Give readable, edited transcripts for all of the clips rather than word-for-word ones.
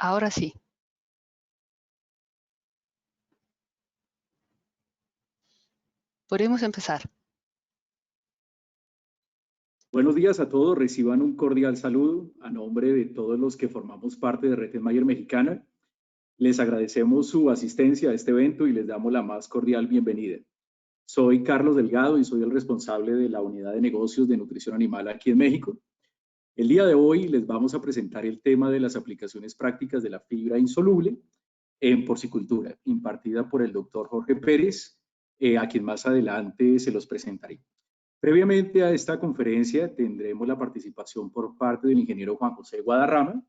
Ahora sí. Podemos empezar. Buenos días a todos, reciban un cordial saludo a nombre de todos los que formamos parte de Red Mayer Mexicana. Les agradecemos su asistencia a este evento y les damos la más cordial bienvenida. Soy Carlos Delgado y soy el responsable de la unidad de negocios de nutrición animal aquí en México. El día de hoy les vamos a presentar el tema de las aplicaciones prácticas de la fibra insoluble en porcicultura, impartida por el doctor Jorge Pérez, a quien más adelante se los presentaré. Previamente a esta conferencia tendremos la participación por parte del ingeniero Juan José Guadarrama,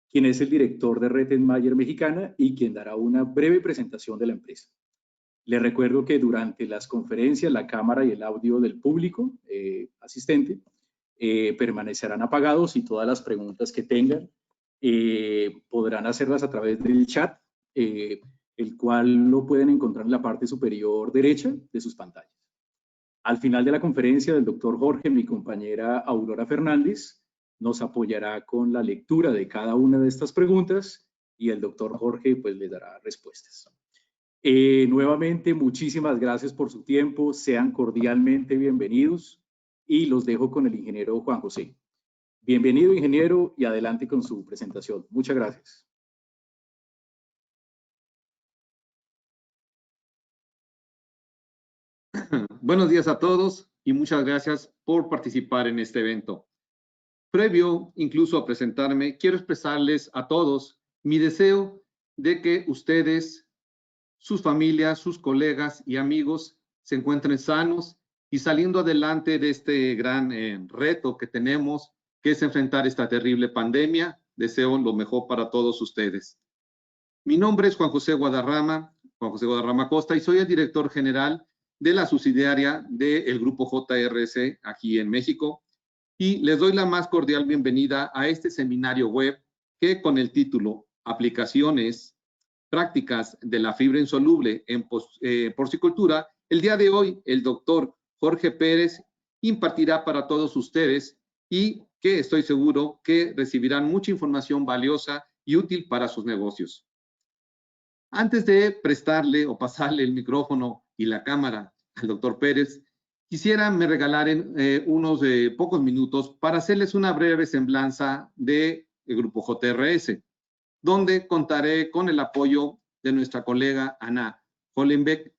quien es el director de Red Mayer Mexicana y quien dará una breve presentación de la empresa. Les recuerdo que durante las conferencias la cámara y el audio del público asistente permanecerán apagados y todas las preguntas que tengan podrán hacerlas a través del chat, el cual lo pueden encontrar en la parte superior derecha de sus pantallas. Al final de la conferencia del doctor Jorge, mi compañera Aurora Fernández nos apoyará con la lectura de cada una de estas preguntas y el doctor Jorge pues les dará respuestas. Nuevamente, muchísimas gracias por su tiempo, sean cordialmente bienvenidos y los dejo con el ingeniero Juan José. Bienvenido, ingeniero, y adelante con su presentación. Muchas gracias. Buenos días a todos y muchas gracias por participar en este evento. Previo incluso a presentarme, quiero expresarles a todos mi deseo de que ustedes, sus familias, sus colegas y amigos se encuentren sanos y saliendo adelante de este gran reto que tenemos, que es enfrentar esta terrible pandemia. Deseo lo mejor para todos ustedes. Mi nombre es Juan José Guadarrama Costa, y soy el director general de la subsidiaria del Grupo JRC aquí en México, y les doy la más cordial bienvenida a este seminario web que con el título Aplicaciones prácticas de la fibra insoluble en porcicultura, el día de hoy el doctor Jorge Pérez impartirá para todos ustedes y que estoy seguro que recibirán mucha información valiosa y útil para sus negocios. Antes de prestarle o pasarle el micrófono y la cámara al doctor Pérez, quisiera me regalaran unos pocos minutos para hacerles una breve semblanza del Grupo JRS, donde contaré con el apoyo de nuestra colega Ana Hollenbeck,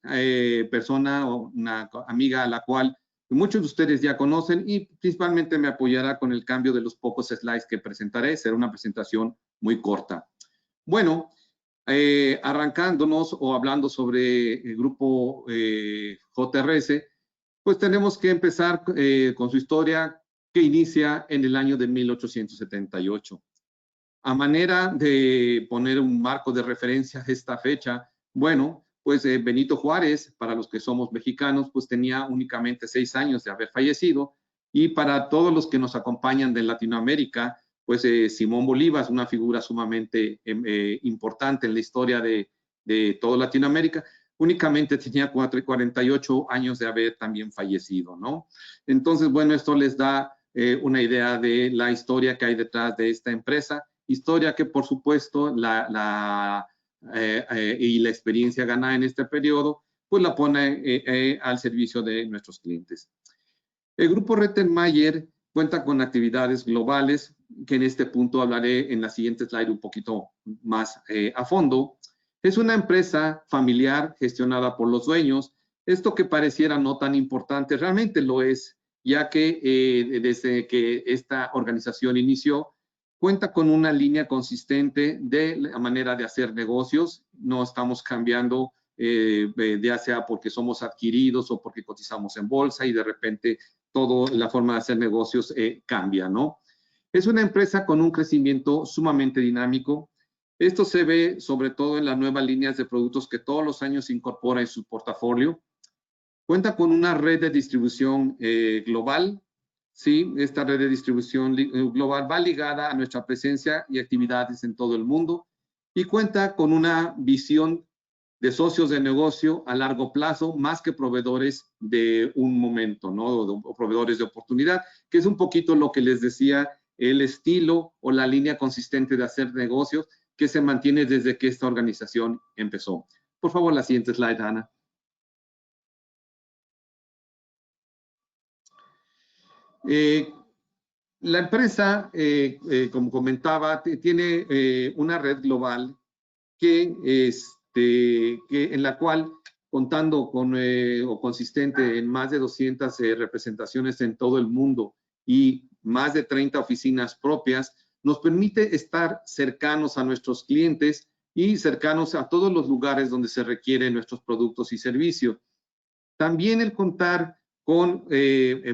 persona o una amiga a la cual muchos de ustedes ya conocen, y principalmente me apoyará con el cambio de los pocos slides que presentaré. Será una presentación muy corta. Bueno, arrancándonos o hablando sobre el grupo JRS, pues tenemos que empezar con su historia que inicia en el año de 1878. A manera de poner un marco de referencia a esta fecha, bueno, pues Benito Juárez, para los que somos mexicanos, pues tenía únicamente 6 años de haber fallecido, y para todos los que nos acompañan de Latinoamérica, pues Simón Bolívar es una figura sumamente importante en la historia de toda Latinoamérica, únicamente tenía 48 años de haber también fallecido, ¿no? Entonces, bueno, esto les da una idea de la historia que hay detrás de esta empresa, historia que por supuesto y la experiencia ganada en este periodo, pues la pone al servicio de nuestros clientes. El grupo Red Mayer cuenta con actividades globales, que en este punto hablaré en la siguiente slide un poquito más a fondo. Es una empresa familiar gestionada por los dueños. Esto que pareciera no tan importante, realmente lo es, ya que desde que esta organización inició, cuenta con una línea consistente de la manera de hacer negocios. No estamos cambiando ya sea porque somos adquiridos o porque cotizamos en bolsa y de repente toda la forma de hacer negocios cambia, ¿no? Es una empresa con un crecimiento sumamente dinámico. Esto se ve sobre todo en las nuevas líneas de productos que todos los años incorpora en su portafolio. Cuenta con una red de distribución global. Sí, esta red de distribución global va ligada a nuestra presencia y actividades en todo el mundo, y cuenta con una visión de socios de negocio a largo plazo, más que proveedores de un momento, ¿no? O proveedores de oportunidad, que es un poquito lo que les decía, el estilo o la línea consistente de hacer negocios que se mantiene desde que esta organización empezó. Por favor, la siguiente slide, Ana. La empresa, como comentaba, tiene una red global en la cual, contando con o consistente en más de 200 representaciones en todo el mundo y más de 30 oficinas propias, nos permite estar cercanos a nuestros clientes y cercanos a todos los lugares donde se requieren nuestros productos y servicios. También el contar con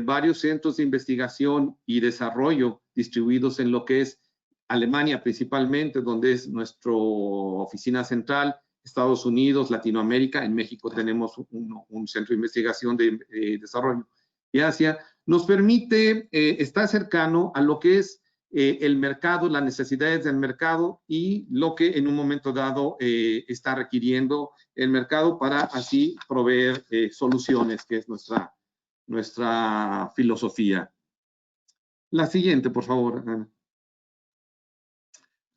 varios centros de investigación y desarrollo distribuidos en lo que es Alemania principalmente, donde es nuestra oficina central, Estados Unidos, Latinoamérica, en México tenemos un centro de investigación de desarrollo y Asia, nos permite estar cercano a lo que es el mercado, las necesidades del mercado y lo que en un momento dado está requiriendo el mercado para así proveer soluciones, que es nuestra filosofía. La siguiente, por favor, Ana.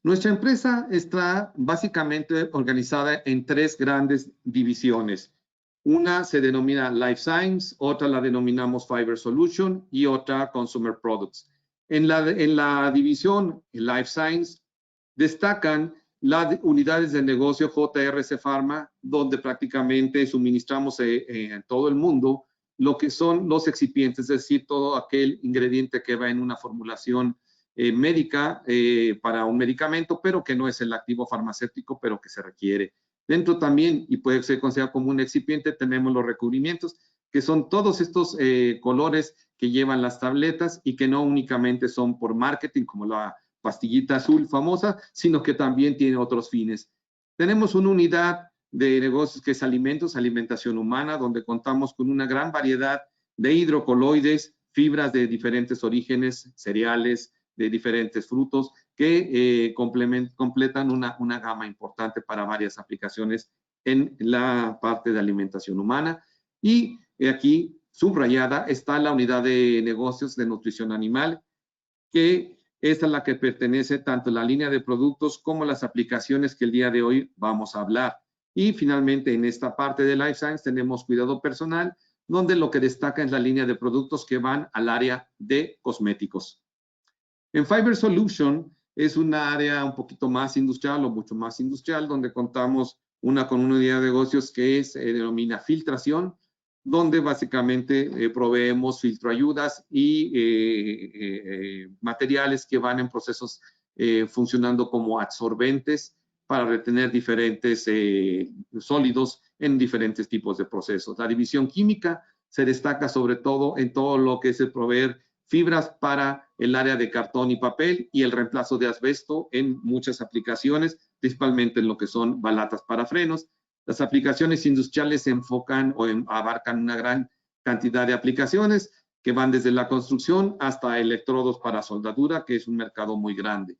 Nuestra empresa está básicamente organizada en 3 grandes divisiones. Una se denomina Life Science, otra la denominamos Fiber Solution y otra Consumer Products. En la división Life Science destacan las unidades de negocio JRC Pharma, donde prácticamente suministramos en todo el mundo lo que son los excipientes, es decir, todo aquel ingrediente que va en una formulación médica para un medicamento, pero que no es el activo farmacéutico, pero que se requiere. Dentro también, y puede ser considerado como un excipiente, tenemos los recubrimientos, que son todos estos colores que llevan las tabletas y que no únicamente son por marketing, como la pastillita azul famosa, sino que también tiene otros fines. Tenemos una unidad de negocios que es alimentos, alimentación humana, donde contamos con una gran variedad de hidrocoloides, fibras de diferentes orígenes, cereales, de diferentes frutos, que completan una gama importante para varias aplicaciones en la parte de alimentación humana. Y aquí, subrayada, está la unidad de negocios de nutrición animal, que esta es la que pertenece tanto a la línea de productos como las aplicaciones que el día de hoy vamos a hablar. Y finalmente, en esta parte de Life Science tenemos cuidado personal, donde lo que destaca es la línea de productos que van al área de cosméticos. En Fiber Solution es una área un poquito más industrial o mucho más industrial, donde contamos con una unidad de negocios que se denomina filtración, donde básicamente proveemos filtroayudas y materiales que van en procesos funcionando como absorbentes para retener diferentes sólidos en diferentes tipos de procesos. La división química se destaca sobre todo en todo lo que es el proveer fibras para el área de cartón y papel y el reemplazo de asbesto en muchas aplicaciones, principalmente en lo que son balatas para frenos. Las aplicaciones industriales se enfocan o abarcan una gran cantidad de aplicaciones que van desde la construcción hasta electrodos para soldadura, que es un mercado muy grande.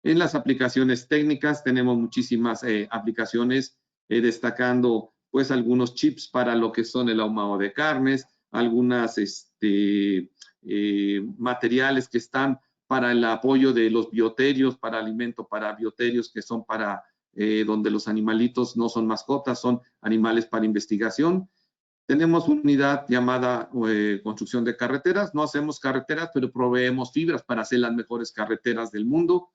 En las aplicaciones técnicas tenemos muchísimas aplicaciones, destacando pues algunos chips para lo que son el ahumado de carnes, algunas materiales que están para el apoyo de los bioterios, para alimento para bioterios que son para donde los animalitos no son mascotas, son animales para investigación. Tenemos una unidad llamada construcción de carreteras. No hacemos carreteras, pero proveemos fibras para hacer las mejores carreteras del mundo.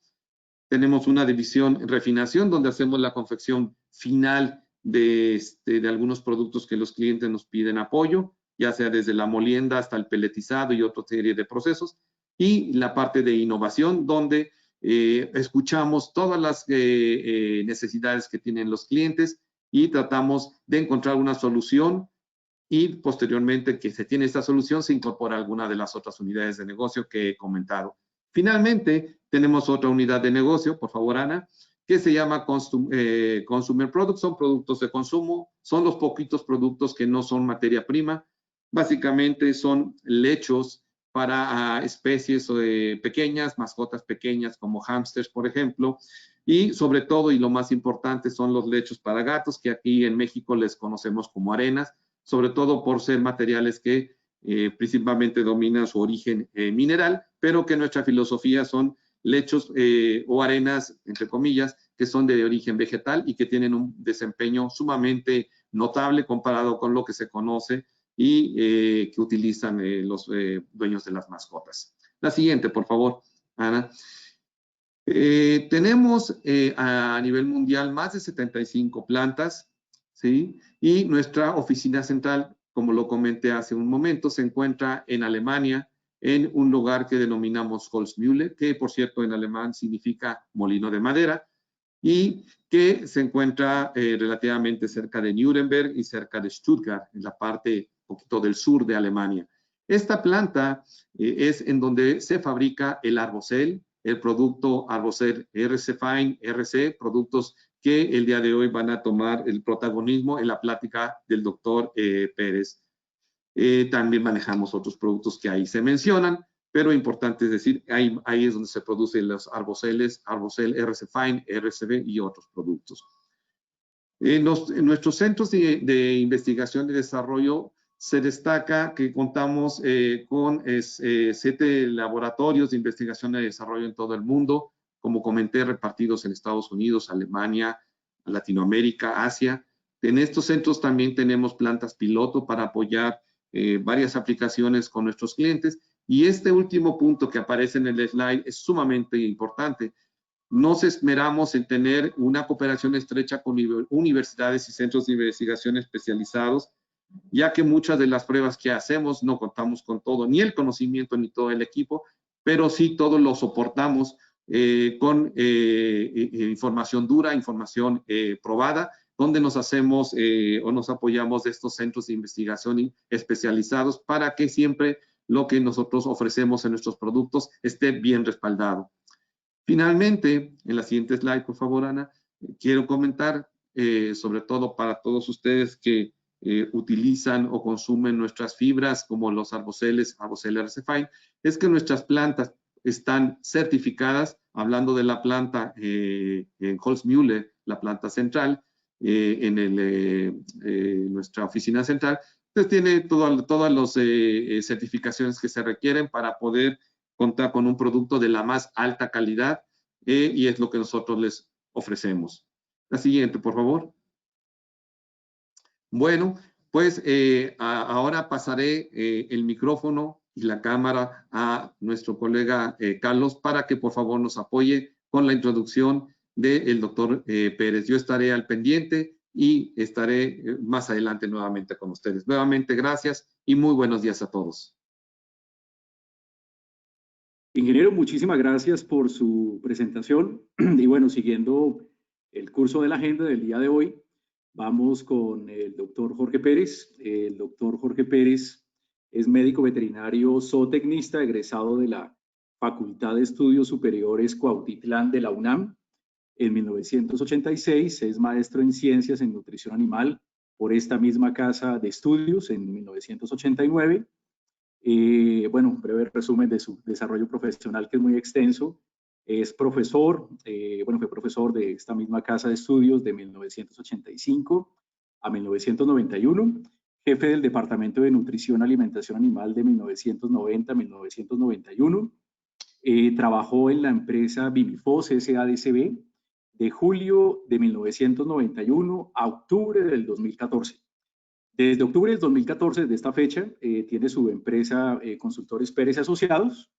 Tenemos una división refinación, donde hacemos la confección final de algunos productos que los clientes nos piden apoyo, ya sea desde la molienda hasta el peletizado y otra serie de procesos. Y la parte de innovación, donde escuchamos todas las necesidades que tienen los clientes y tratamos de encontrar una solución y posteriormente que se tiene esta solución se incorpora alguna de las otras unidades de negocio que he comentado. Finalmente, tenemos otra unidad de negocio, por favor, Ana, que se llama Consumer Products. Son productos de consumo, son los poquitos productos que no son materia prima. Básicamente son lechos para especies pequeñas, mascotas pequeñas como hámsters, por ejemplo, y sobre todo, y lo más importante, son los lechos para gatos, que aquí en México les conocemos como arenas, sobre todo por ser materiales que principalmente dominan su origen mineral, pero que nuestra filosofía son lechos o arenas, entre comillas, que son de origen vegetal y que tienen un desempeño sumamente notable comparado con lo que se conoce y que utilizan los dueños de las mascotas. La siguiente, por favor, Ana. Tenemos a nivel mundial más de 75 plantas, ¿sí? Y nuestra oficina central, como lo comenté hace un momento, se encuentra en Alemania, en un lugar que denominamos Holzmühle, que por cierto en alemán significa molino de madera, y que se encuentra relativamente cerca de Nuremberg y cerca de Stuttgart, en la parte un poquito del sur de Alemania. Esta planta es en donde se fabrica el Arbocel, el producto Arbocel RC Fine, RC, productos que el día de hoy van a tomar el protagonismo en la plática del doctor Pérez. También manejamos otros productos que ahí se mencionan, pero importante es decir, ahí es donde se producen los arboceles, Arbocel RC Fine, RCB y otros productos. En nuestros centros de investigación y desarrollo se destaca que contamos con 7 laboratorios de investigación y desarrollo en todo el mundo, como comenté, repartidos en Estados Unidos, Alemania, Latinoamérica, Asia. En estos centros también tenemos plantas piloto para apoyar varias aplicaciones con nuestros clientes. Y este último punto que aparece en el slide es sumamente importante. Nos esmeramos en tener una cooperación estrecha con universidades y centros de investigación especializados, ya que muchas de las pruebas que hacemos no contamos con todo, ni el conocimiento ni todo el equipo, pero sí todo lo soportamos con información dura, información probada, donde nos hacemos o nos apoyamos de estos centros de investigación especializados para que siempre lo que nosotros ofrecemos en nuestros productos esté bien respaldado. Finalmente, en la siguiente slide, por favor, Ana, quiero comentar, sobre todo para todos ustedes que utilizan o consumen nuestras fibras, como los arboceles, Arbocel RC Fine, es que nuestras plantas están certificadas, hablando de la planta en Holzmühle, la planta central, en nuestra oficina central, pues tiene todas las certificaciones que se requieren para poder contar con un producto de la más alta calidad y es lo que nosotros les ofrecemos. La siguiente, por favor. Bueno, pues ahora pasaré el micrófono y la cámara a nuestro colega Carlos para que por favor nos apoye con la introducción del doctor Pérez. Yo estaré al pendiente y estaré más adelante nuevamente con ustedes. Nuevamente, gracias y muy buenos días a todos. Ingeniero, muchísimas gracias por su presentación. Y bueno, siguiendo el curso de la agenda del día de hoy, vamos con el doctor Jorge Pérez. El doctor Jorge Pérez es médico veterinario zootecnista, egresado de la Facultad de Estudios Superiores Cuautitlán de la UNAM. En 1986 es maestro en Ciencias en Nutrición Animal por esta misma casa de estudios en 1989. Bueno, un breve resumen de su desarrollo profesional que es muy extenso. Es profesor, bueno, fue profesor de esta misma casa de estudios de 1985 a 1991, jefe del Departamento de Nutrición y Alimentación Animal de 1990 a 1991. Trabajó en la empresa Vimifos SADCB de julio de 1991 a octubre del 2014. Desde octubre del 2014, desde esta fecha, tiene su empresa Consultores Pérez Asociados,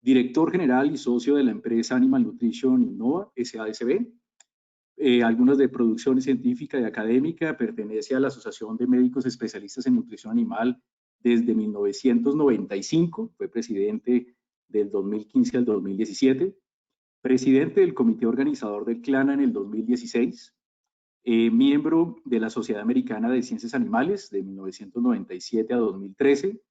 director general y socio de la empresa Animal Nutrition Innova, SADCB. Algunas de producción científica y académica, pertenece a la Asociación de Médicos Especialistas en Nutrición Animal desde 1995, fue presidente del 2015 al 2017, presidente del comité organizador del CLANA en el 2016, miembro de la Sociedad Americana de Ciencias Animales de 1997 a 2013,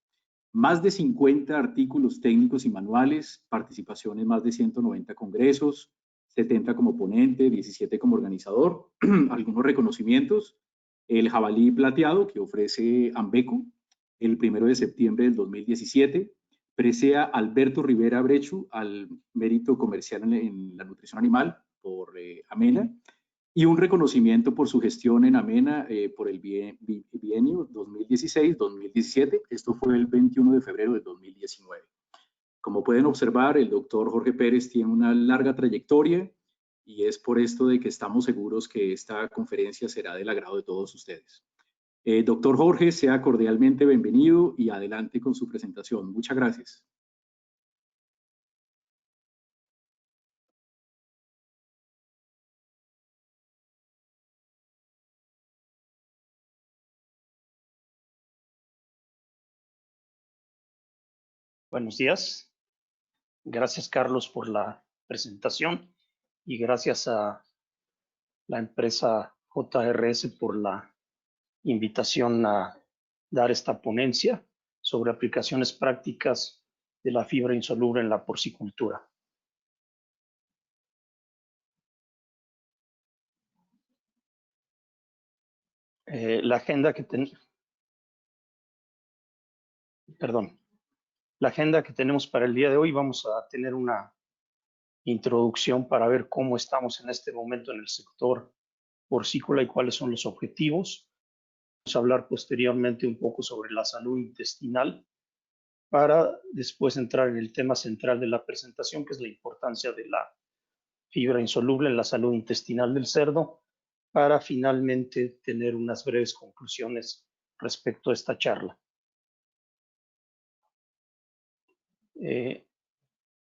más de 50 artículos técnicos y manuales, participación en más de 190 congresos, 70 como ponente, 17 como organizador, algunos reconocimientos, el jabalí plateado que ofrece Ambeco el 1 de septiembre del 2017, presea Alberto Rivera Brechu al mérito comercial en la nutrición animal por AMENA, y un reconocimiento por su gestión en AMENA por el bienio 2016-2017. Esto fue el 21 de febrero de 2019. Como pueden observar, el doctor Jorge Pérez tiene una larga trayectoria y es por esto de que estamos seguros que esta conferencia será del agrado de todos ustedes. Doctor Jorge, sea cordialmente bienvenido y adelante con su presentación. Muchas gracias. Buenos días. Gracias, Carlos, por la presentación y gracias a la empresa JRS por la invitación a dar esta ponencia sobre aplicaciones prácticas de la fibra insoluble en la porcicultura. La agenda que tenemos para el día de hoy, vamos a tener una introducción para ver cómo estamos en este momento en el sector porcícola y cuáles son los objetivos. Vamos a hablar posteriormente un poco sobre la salud intestinal para después entrar en el tema central de la presentación, que es la importancia de la fibra insoluble en la salud intestinal del cerdo, para finalmente tener unas breves conclusiones respecto a esta charla.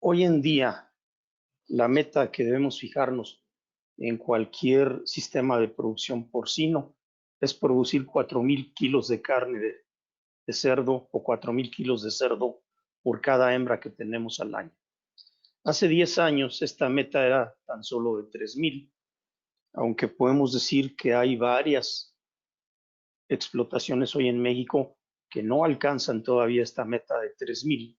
Hoy en día, la meta que debemos fijarnos en cualquier sistema de producción porcino es producir 4,000 kilos de carne de cerdo o 4,000 kilos de cerdo por cada hembra que tenemos al año. Hace 10 años esta meta era tan solo de 3,000, aunque podemos decir que hay varias explotaciones hoy en México que no alcanzan todavía esta meta de 3,000.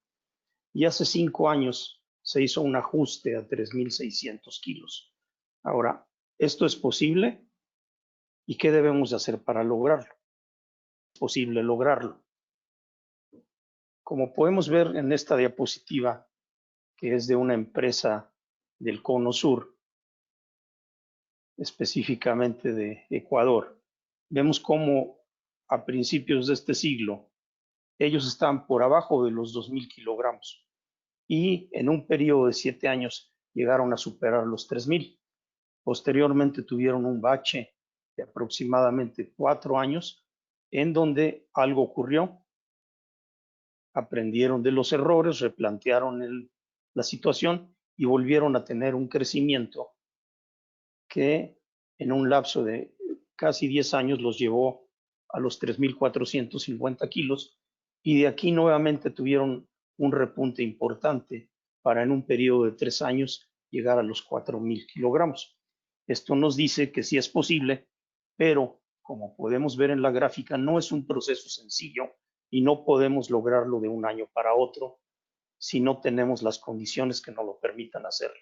Y hace 5 años se hizo un ajuste a 3,600 kilos. Ahora, ¿esto es posible? ¿Y qué debemos hacer para lograrlo? Es posible lograrlo. Como podemos ver en esta diapositiva, que es de una empresa del Cono Sur, específicamente de Ecuador, vemos cómo a principios de este siglo ellos están por abajo de los 2,000 kilogramos y en un periodo de 7 años llegaron a superar los 3,000. Posteriormente tuvieron un bache de aproximadamente 4 años en donde algo ocurrió. Aprendieron de los errores, replantearon la situación y volvieron a tener un crecimiento que en un lapso de casi 10 años los llevó a los 3,450 kilos y de aquí nuevamente tuvieron un repunte importante para en un periodo de 3 años llegar a los 4,000 kilogramos. Esto nos dice que sí es posible, pero como podemos ver en la gráfica, no es un proceso sencillo y no podemos lograrlo de un año para otro si no tenemos las condiciones que nos lo permitan hacerlo.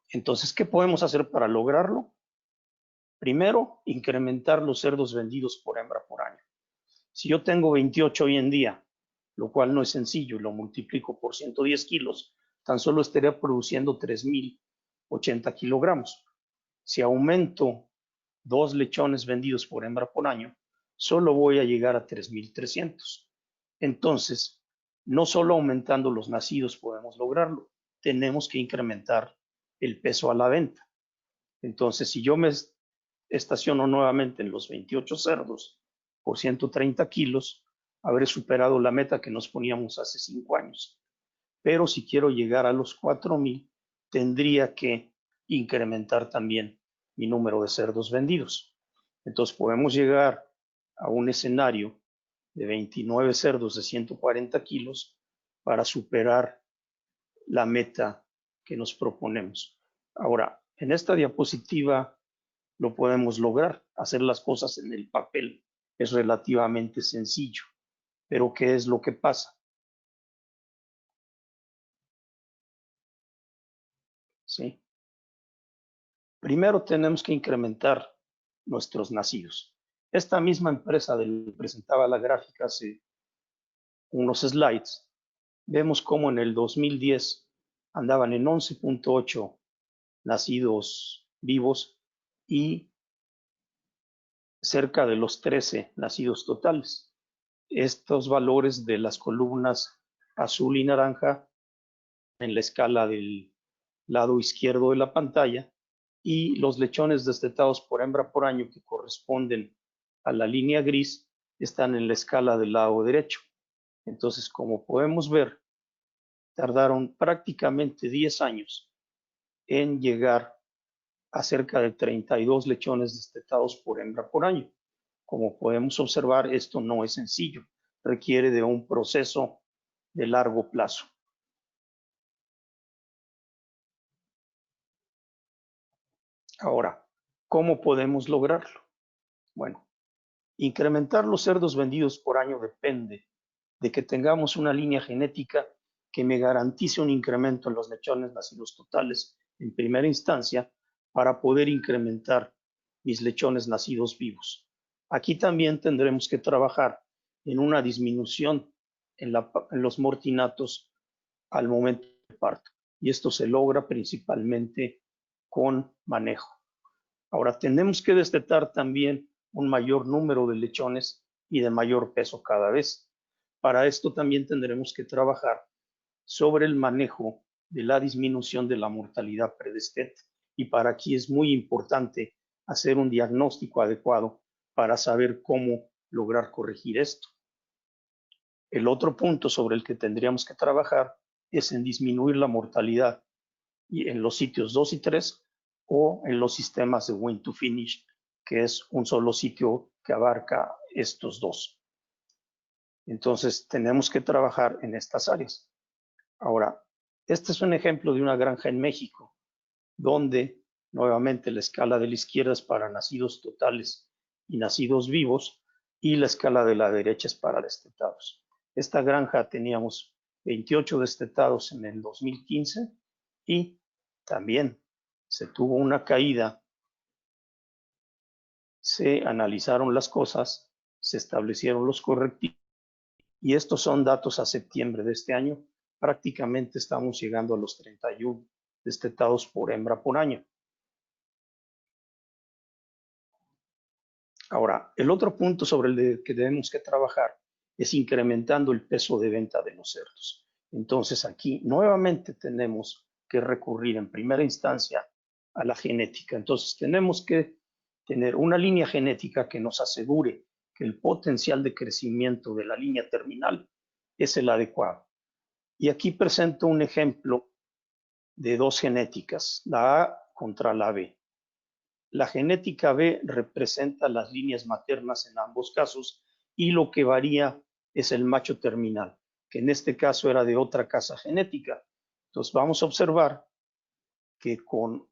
Entonces, ¿qué podemos hacer para lograrlo? Primero, incrementar los cerdos vendidos por hembra por año. Si yo tengo 28 hoy en día, lo cual no es sencillo, y lo multiplico por 110 kilos, tan solo estaría produciendo 3,080 kilogramos. Si aumento 2 lechones vendidos por hembra por año, solo voy a llegar a 3,300. Entonces, no solo aumentando los nacidos podemos lograrlo, tenemos que incrementar el peso a la venta. Entonces, si yo me estaciono nuevamente en los 28 cerdos por 130 kilos, habré superado la meta que nos poníamos hace 5 años. Pero si quiero llegar a los 4,000, tendría que incrementar también mi número de cerdos vendidos. Entonces podemos llegar a un escenario de 29 cerdos de 140 kilos para superar la meta que nos proponemos. Ahora, en esta diapositiva lo podemos lograr. Hacer las cosas en el papel es relativamente sencillo. Pero ¿qué es lo que pasa? ¿Sí? Primero tenemos que incrementar nuestros nacidos. Esta misma empresa presentaba la gráfica hace unos slides. Vemos cómo en el 2010 andaban en 11,8 nacidos vivos y cerca de los 13 nacidos totales. Estos valores de las columnas azul y naranja en la escala del lado izquierdo de la pantalla, y los lechones destetados por hembra por año, que corresponden a la línea gris, están en la escala del lado derecho. Entonces, como podemos ver, tardaron prácticamente 10 años en llegar a cerca de 32 lechones destetados por hembra por año. Como podemos observar, esto no es sencillo, requiere de un proceso de largo plazo. Ahora, ¿cómo podemos lograrlo? Bueno, incrementar los cerdos vendidos por año depende de que tengamos una línea genética que me garantice un incremento en los lechones nacidos totales en primera instancia para poder incrementar mis lechones nacidos vivos. Aquí también tendremos que trabajar en una disminución en los mortinatos al momento del parto, y esto se logra principalmente con manejo. Ahora, tenemos que destetar también un mayor número de lechones y de mayor peso cada vez. Para esto también tendremos que trabajar sobre el manejo de la disminución de la mortalidad predestete, y para aquí es muy importante hacer un diagnóstico adecuado para saber cómo lograr corregir esto. El otro punto sobre el que tendríamos que trabajar es en disminuir la mortalidad en los sitios 2 y 3 o en los sistemas de Win to Finish, que es un solo sitio que abarca estos dos. Entonces, tenemos que trabajar en estas áreas. Ahora, este es un ejemplo de una granja en México, donde nuevamente la escala de la izquierda es para nacidos totales y nacidos vivos, y la escala de la derecha es para destetados. Esta granja teníamos 28 destetados en el 2015 y también se tuvo una caída. Se analizaron las cosas, se establecieron los correctivos, y estos son datos a septiembre de este año. Prácticamente estamos llegando a los 31 destetados por hembra por año. Ahora, el otro punto sobre el que debemos que trabajar es incrementando el peso de venta de los cerdos. Entonces, aquí nuevamente tenemos que recurrir en primera instancia a la genética. Entonces, tenemos que tener una línea genética que nos asegure que el potencial de crecimiento de la línea terminal es el adecuado. Y aquí presento un ejemplo de dos genéticas, la A contra la B. La genética B representa las líneas maternas en ambos casos, y lo que varía es el macho terminal, que en este caso era de otra casa genética. Entonces vamos a observar que con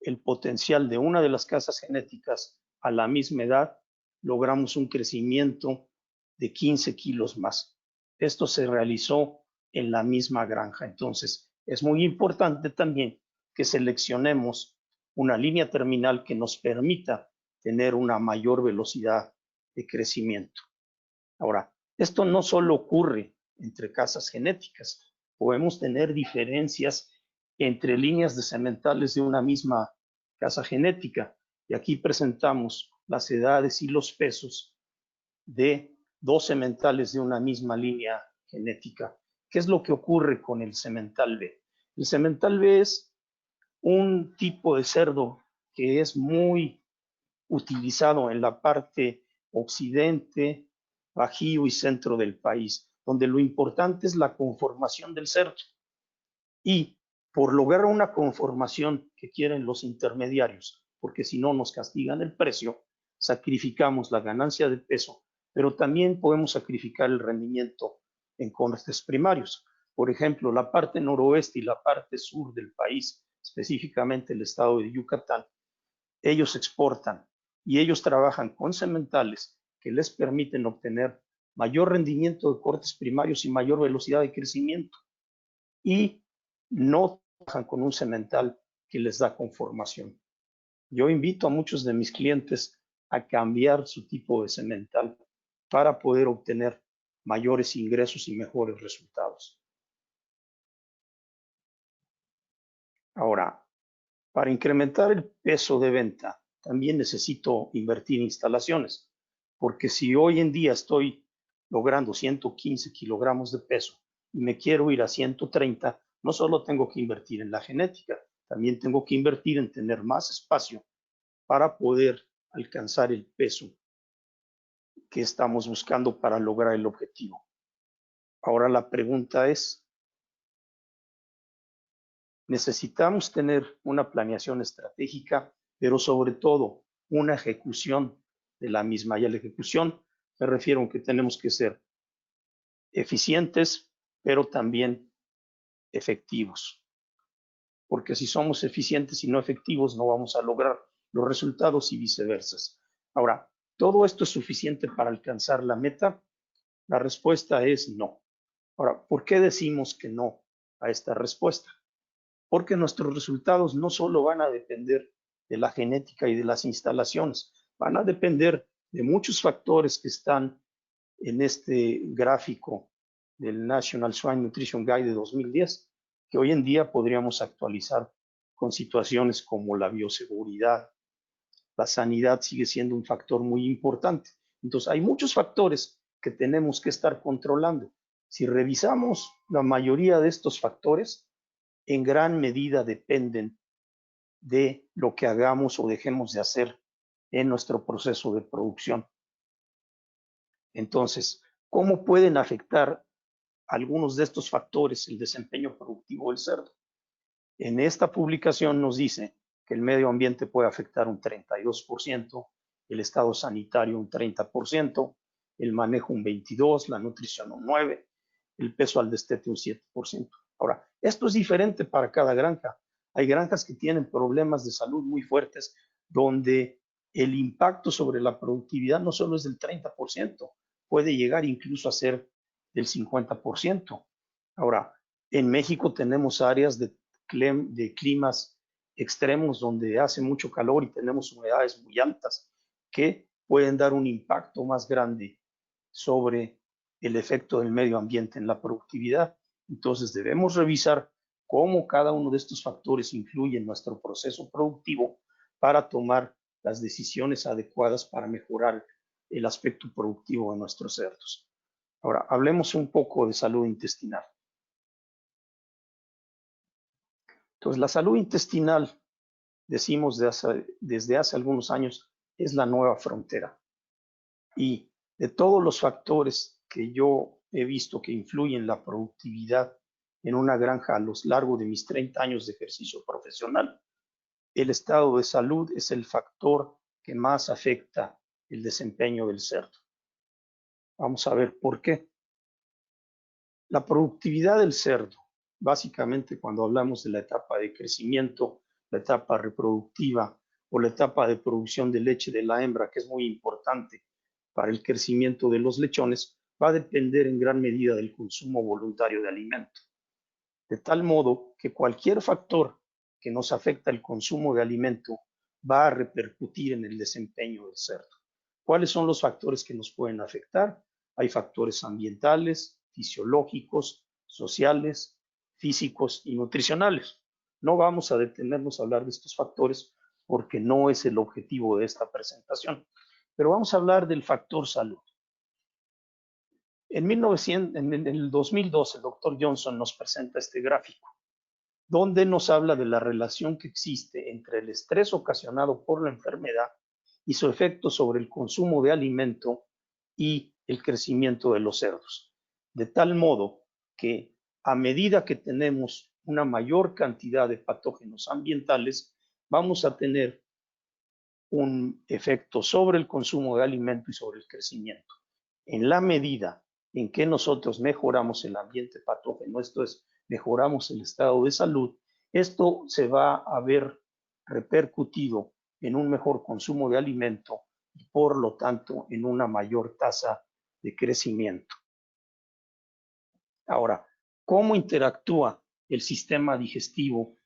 el potencial de una de las casas genéticas a la misma edad, logramos un crecimiento de 15 kilos más. Esto se realizó en la misma granja. Entonces, es muy importante también que seleccionemos una línea terminal que nos permita tener una mayor velocidad de crecimiento. Ahora, esto no solo ocurre entre casas genéticas, podemos tener diferencias entre líneas de sementales de una misma casa genética, y aquí presentamos las edades y los pesos de dos sementales de una misma línea genética. ¿Qué es lo que ocurre con el semental B? El semental B es un tipo de cerdo que es muy utilizado en la parte occidente, bajío y centro del país, donde lo importante es la conformación del cerdo. Y por lograr una conformación que quieren los intermediarios, porque si no nos castigan el precio, sacrificamos la ganancia de peso, pero también podemos sacrificar el rendimiento en cortes primarios. Por ejemplo, la parte noroeste y la parte sur del país, específicamente el estado de Yucatán, ellos exportan y ellos trabajan con sementales que les permiten obtener mayor rendimiento de cortes primarios y mayor velocidad de crecimiento, y no trabajan con un semental que les da conformación. Yo invito a muchos de mis clientes a cambiar su tipo de semental para poder obtener mayores ingresos y mejores resultados. Ahora, para incrementar el peso de venta, también necesito invertir en instalaciones, porque si hoy en día estoy logrando 115 kilogramos de peso y me quiero ir a 130, no solo tengo que invertir en la genética, también tengo que invertir en tener más espacio para poder alcanzar el peso que estamos buscando para lograr el objetivo. Ahora la pregunta es, necesitamos tener una planeación estratégica, pero sobre todo una ejecución de la misma. Y a la ejecución me refiero a que tenemos que ser eficientes, pero también efectivos. Porque si somos eficientes y no efectivos, no vamos a lograr los resultados y viceversa. Ahora, ¿todo esto es suficiente para alcanzar la meta? La respuesta es no. Ahora, ¿por qué decimos que no a esta respuesta? Porque nuestros resultados no solo van a depender de la genética y de las instalaciones, van a depender de muchos factores que están en este gráfico del National Swine Nutrition Guide de 2010, que hoy en día podríamos actualizar con situaciones como la bioseguridad. La sanidad sigue siendo un factor muy importante. Entonces, hay muchos factores que tenemos que estar controlando. Si revisamos la mayoría de estos factores, en gran medida dependen de lo que hagamos o dejemos de hacer en nuestro proceso de producción. Entonces, ¿cómo pueden afectar algunos de estos factores el desempeño productivo del cerdo? En esta publicación nos dice que el medio ambiente puede afectar un 32%, el estado sanitario un 30%, el manejo un 22%, la nutrición un 9%, el peso al destete un 7%. Ahora, esto es diferente para cada granja. Hay granjas que tienen problemas de salud muy fuertes donde el impacto sobre la productividad no solo es del 30%, puede llegar incluso a ser del 50%. Ahora, en México tenemos áreas de climas extremos donde hace mucho calor y tenemos humedades muy altas que pueden dar un impacto más grande sobre el efecto del medio ambiente en la productividad. Entonces debemos revisar cómo cada uno de estos factores influye en nuestro proceso productivo para tomar las decisiones adecuadas para mejorar el aspecto productivo de nuestros cerdos. Ahora, hablemos un poco de salud intestinal. Entonces, la salud intestinal, decimos desde hace algunos años, es la nueva frontera. Y de todos los factores que yo he visto que influyen en la productividad en una granja a lo largo de mis 30 años de ejercicio profesional, el estado de salud es el factor que más afecta el desempeño del cerdo. Vamos a ver por qué. La productividad del cerdo, básicamente cuando hablamos de la etapa de crecimiento, la etapa reproductiva o la etapa de producción de leche de la hembra, que es muy importante para el crecimiento de los lechones, va a depender en gran medida del consumo voluntario de alimento. De tal modo que cualquier factor que nos afecta el consumo de alimento va a repercutir en el desempeño del cerdo. ¿Cuáles son los factores que nos pueden afectar? Hay factores ambientales, fisiológicos, sociales, físicos y nutricionales. No vamos a detenernos a hablar de estos factores porque no es el objetivo de esta presentación, pero vamos a hablar del factor salud. En el 2012, el doctor Johnson nos presenta este gráfico, donde nos habla de la relación que existe entre el estrés ocasionado por la enfermedad y su efecto sobre el consumo de alimento y el crecimiento de los cerdos. De tal modo que a medida que tenemos una mayor cantidad de patógenos ambientales, vamos a tener un efecto sobre el consumo de alimento y sobre el crecimiento. En la medida en que nosotros mejoramos el ambiente patógeno, esto es, mejoramos el estado de salud, esto se va a ver repercutido en un mejor consumo de alimento y por lo tanto en una mayor tasa de crecimiento. Ahora, ¿cómo interactúa el sistema digestivo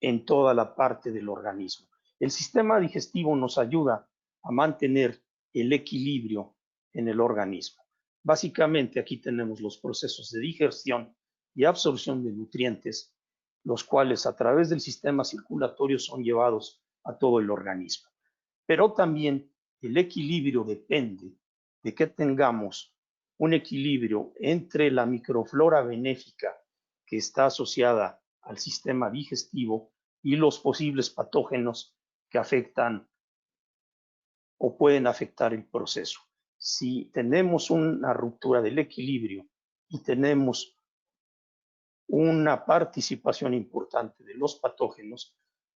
en toda la parte del organismo? El sistema digestivo nos ayuda a mantener el equilibrio en el organismo. Básicamente aquí tenemos los procesos de digestión y absorción de nutrientes, los cuales a través del sistema circulatorio son llevados a todo el organismo. Pero también el equilibrio depende de que tengamos un equilibrio entre la microflora benéfica que está asociada al sistema digestivo y los posibles patógenos que afectan o pueden afectar el proceso. Si tenemos una ruptura del equilibrio y tenemos una participación importante de los patógenos,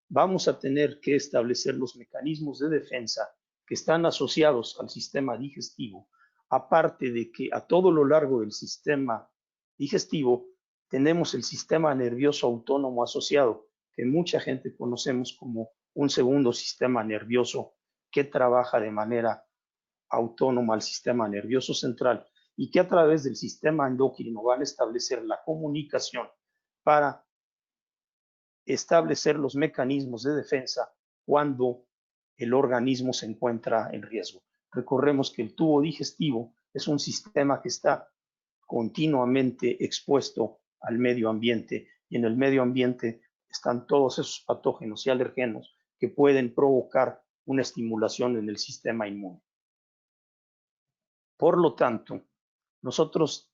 vamos a tener que establecer los mecanismos de defensa que están asociados al sistema digestivo, aparte de que a todo lo largo del sistema digestivo tenemos el sistema nervioso autónomo asociado, que mucha gente conocemos como un segundo sistema nervioso que trabaja de manera autónoma al sistema nervioso central y que a través del sistema endocrino van a establecer la comunicación para establecer los mecanismos de defensa cuando el organismo se encuentra en riesgo. Recordemos que el tubo digestivo es un sistema que está continuamente expuesto al medio ambiente y en el medio ambiente están todos esos patógenos y alergenos que pueden provocar una estimulación en el sistema inmune. Por lo tanto, nosotros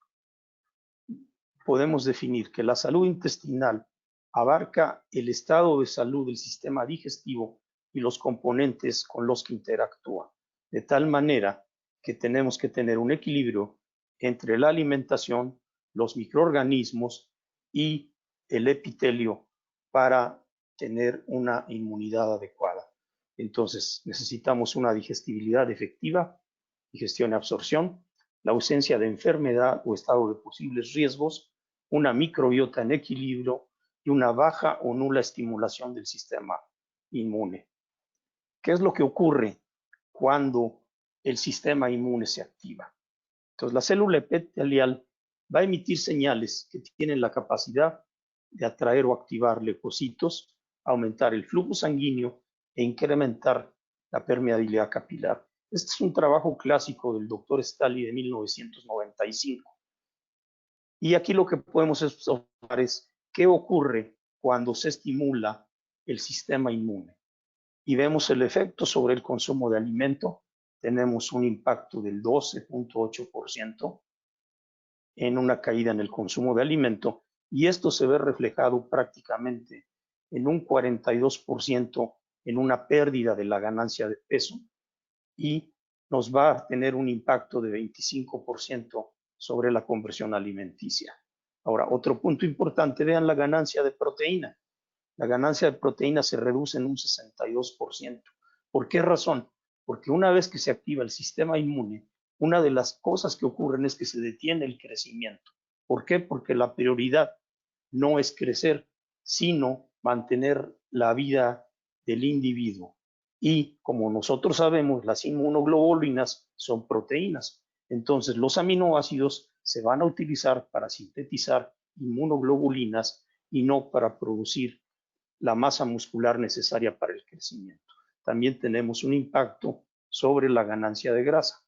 podemos definir que la salud intestinal abarca el estado de salud del sistema digestivo y los componentes con los que interactúa, de tal manera que tenemos que tener un equilibrio entre la alimentación, los microorganismos y el epitelio para tener una inmunidad adecuada. Entonces, necesitamos una digestibilidad efectiva, digestión y absorción, la ausencia de enfermedad o estado de posibles riesgos, una microbiota en equilibrio y una baja o nula estimulación del sistema inmune. ¿Qué es lo que ocurre cuando el sistema inmune se activa? Entonces, la célula epitelial va a emitir señales que tienen la capacidad de atraer o activar leucocitos, aumentar el flujo sanguíneo e incrementar la permeabilidad capilar. Este es un trabajo clásico del doctor Staley de 1995. Y aquí lo que podemos observar es qué ocurre cuando se estimula el sistema inmune. Y vemos el efecto sobre el consumo de alimento. Tenemos un impacto del 12.8% en una caída en el consumo de alimento. Y esto se ve reflejado prácticamente en un 42% en una pérdida de la ganancia de peso. Y nos va a tener un impacto de 25% sobre la conversión alimenticia. Ahora, otro punto importante, vean la ganancia de proteína. La ganancia de proteína se reduce en un 62%. ¿Por qué razón? Porque una vez que se activa el sistema inmune, una de las cosas que ocurren es que se detiene el crecimiento. ¿Por qué? Porque la prioridad no es crecer, sino mantener la vida del individuo. Y como nosotros sabemos, las inmunoglobulinas son proteínas. Entonces, los aminoácidos se van a utilizar para sintetizar inmunoglobulinas y no para producir la masa muscular necesaria para el crecimiento. También tenemos un impacto sobre la ganancia de grasa.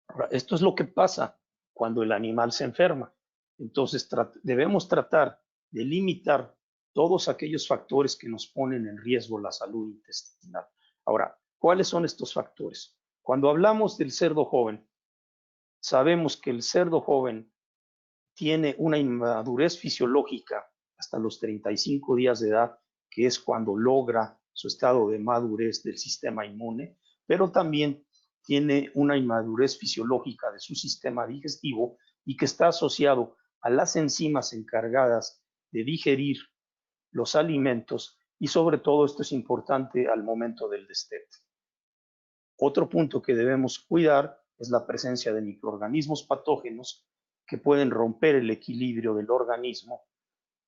Ahora, esto es lo que pasa cuando el animal se enferma. Entonces, debemos tratar de limitar todos aquellos factores que nos ponen en riesgo la salud intestinal. Ahora, ¿cuáles son estos factores? Cuando hablamos del cerdo joven, sabemos que el cerdo joven tiene una inmadurez fisiológica hasta los 35 días de edad, que es cuando logra su estado de madurez del sistema inmune, pero también tiene una inmadurez fisiológica de su sistema digestivo y que está asociado a las enzimas encargadas de digerir los alimentos y sobre todo esto es importante al momento del destete. Otro punto que debemos cuidar es la presencia de microorganismos patógenos que pueden romper el equilibrio del organismo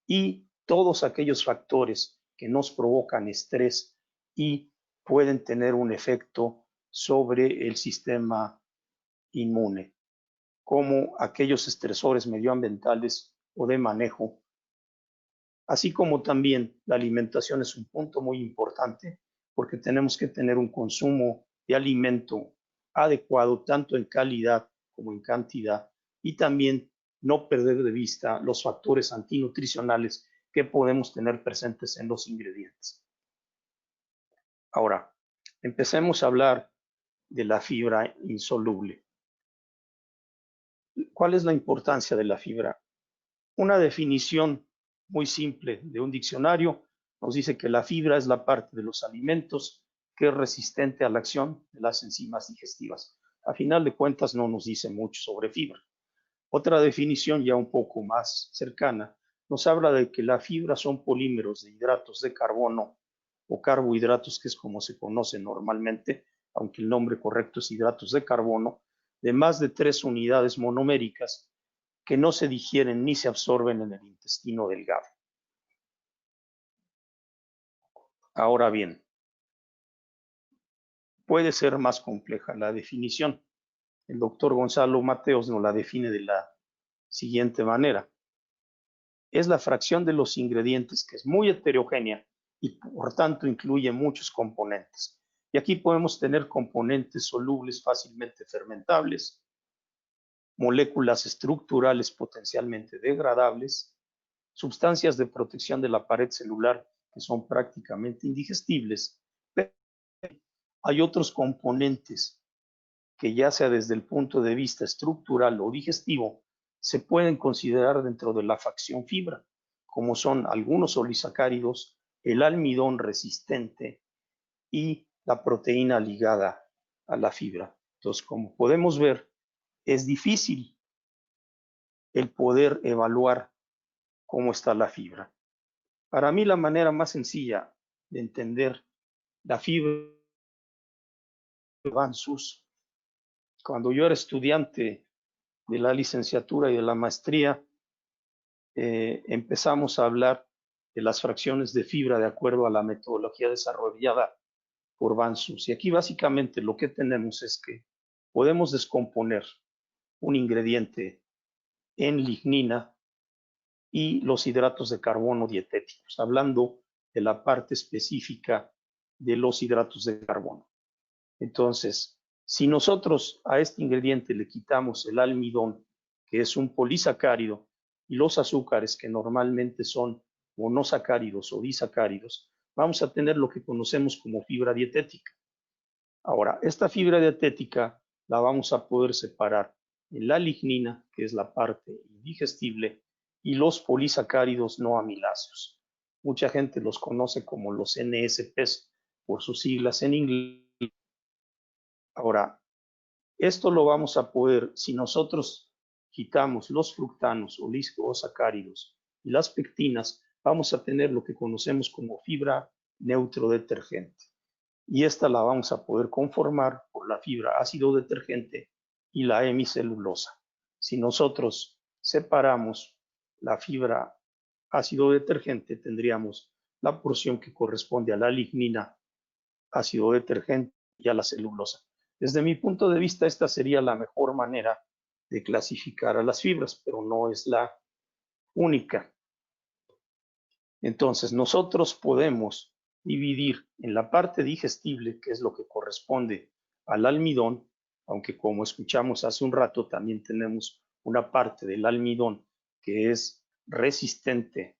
y todos aquellos factores que nos provocan estrés y pueden tener un efecto sobre el sistema inmune, como aquellos estresores medioambientales o de manejo, así como también la alimentación es un punto muy importante porque tenemos que tener un consumo de alimento adecuado tanto en calidad como en cantidad y también no perder de vista los factores antinutricionales que podemos tener presentes en los ingredientes. Ahora, empecemos a hablar de la fibra insoluble. ¿Cuál es la importancia de la fibra? Una definición muy simple de un diccionario nos dice que la fibra es la parte de los alimentos que es resistente a la acción de las enzimas digestivas. A final de cuentas no nos dice mucho sobre fibra. Otra definición ya un poco más cercana nos habla de que la fibra son polímeros de hidratos de carbono o carbohidratos, que es como se conoce normalmente, aunque el nombre correcto es hidratos de carbono, de más de 3 unidades monoméricas que no se digieren ni se absorben en el intestino delgado. Ahora bien, puede ser más compleja la definición. El doctor Gonzalo Mateos nos la define de la siguiente manera. Es la fracción de los ingredientes que es muy heterogénea y por tanto incluye muchos componentes. Y aquí podemos tener componentes solubles fácilmente fermentables, moléculas estructurales potencialmente degradables, sustancias de protección de la pared celular que son prácticamente indigestibles. Pero hay otros componentes que ya sea desde el punto de vista estructural o digestivo, se pueden considerar dentro de la fracción fibra, como son algunos oligosacáridos, el almidón resistente y la proteína ligada a la fibra. Entonces, como podemos ver, es difícil el poder evaluar cómo está la fibra. Para mí, la manera más sencilla de entender la fibra van sus. Cuando yo era estudiante de la licenciatura y de la maestría, empezamos a hablar de las fracciones de fibra de acuerdo a la metodología desarrollada por Van Sus. Y aquí básicamente lo que tenemos es que podemos descomponer un ingrediente en lignina y los hidratos de carbono dietéticos, hablando de la parte específica de los hidratos de carbono. Entonces, si nosotros a este ingrediente le quitamos el almidón, que es un polisacárido, y los azúcares, que normalmente son monosacáridos o disacáridos, vamos a tener lo que conocemos como fibra dietética. Ahora, esta fibra dietética la vamos a poder separar en la lignina, que es la parte indigestible, y los polisacáridos no amiláceos. Mucha gente los conoce como los NSPs por sus siglas en inglés. Ahora, esto lo vamos a poder, si nosotros quitamos los fructanos o oligosacáridos y las pectinas, vamos a tener lo que conocemos como fibra neutrodetergente. Y esta la vamos a poder conformar por la fibra ácido detergente y la hemicelulosa. Si nosotros separamos la fibra ácido detergente, tendríamos la porción que corresponde a la lignina ácido detergente y a la celulosa. Desde mi punto de vista, esta sería la mejor manera de clasificar a las fibras, pero no es la única. Entonces, nosotros podemos dividir en la parte digestible, que es lo que corresponde al almidón, aunque como escuchamos hace un rato, también tenemos una parte del almidón que es resistente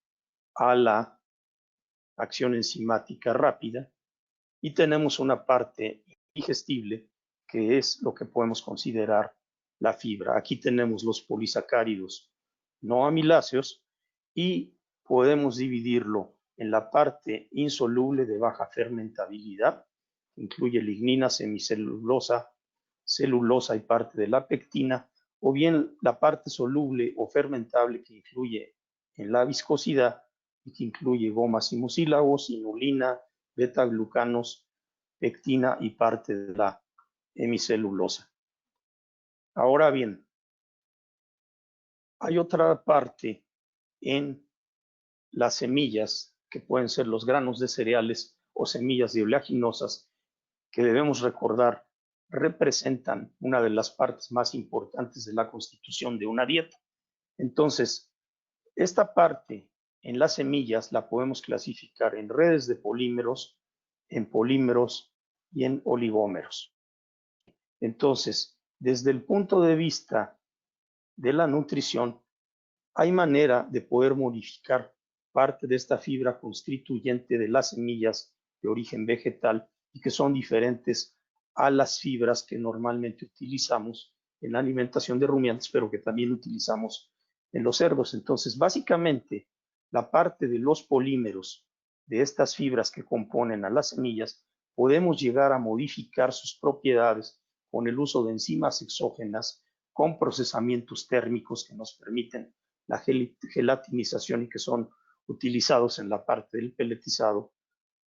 a la acción enzimática rápida, y tenemos una parte digestible que es lo que podemos considerar la fibra. Aquí tenemos los polisacáridos no amiláceos y podemos dividirlo en la parte insoluble de baja fermentabilidad, que incluye lignina, semicelulosa, celulosa y parte de la pectina, o bien la parte soluble o fermentable que influye en la viscosidad y que incluye gomas y mucílagos, inulina, beta-glucanos, pectina y parte de la hemicelulosa. Ahora bien, hay otra parte en las semillas, que pueden ser los granos de cereales o semillas de oleaginosas, que debemos recordar representan una de las partes más importantes de la constitución de una dieta. Entonces, esta parte en las semillas la podemos clasificar en redes de polímeros, en polímeros y en oligómeros. Entonces, desde el punto de vista de la nutrición, hay manera de poder modificar parte de esta fibra constituyente de las semillas de origen vegetal y que son diferentes a las fibras que normalmente utilizamos en la alimentación de rumiantes, pero que también utilizamos en los cerdos. Entonces, básicamente, la parte de los polímeros de estas fibras que componen a las semillas, podemos llegar a modificar sus propiedades con el uso de enzimas exógenas, con procesamientos térmicos que nos permiten la gelatinización y que son utilizados en la parte del peletizado,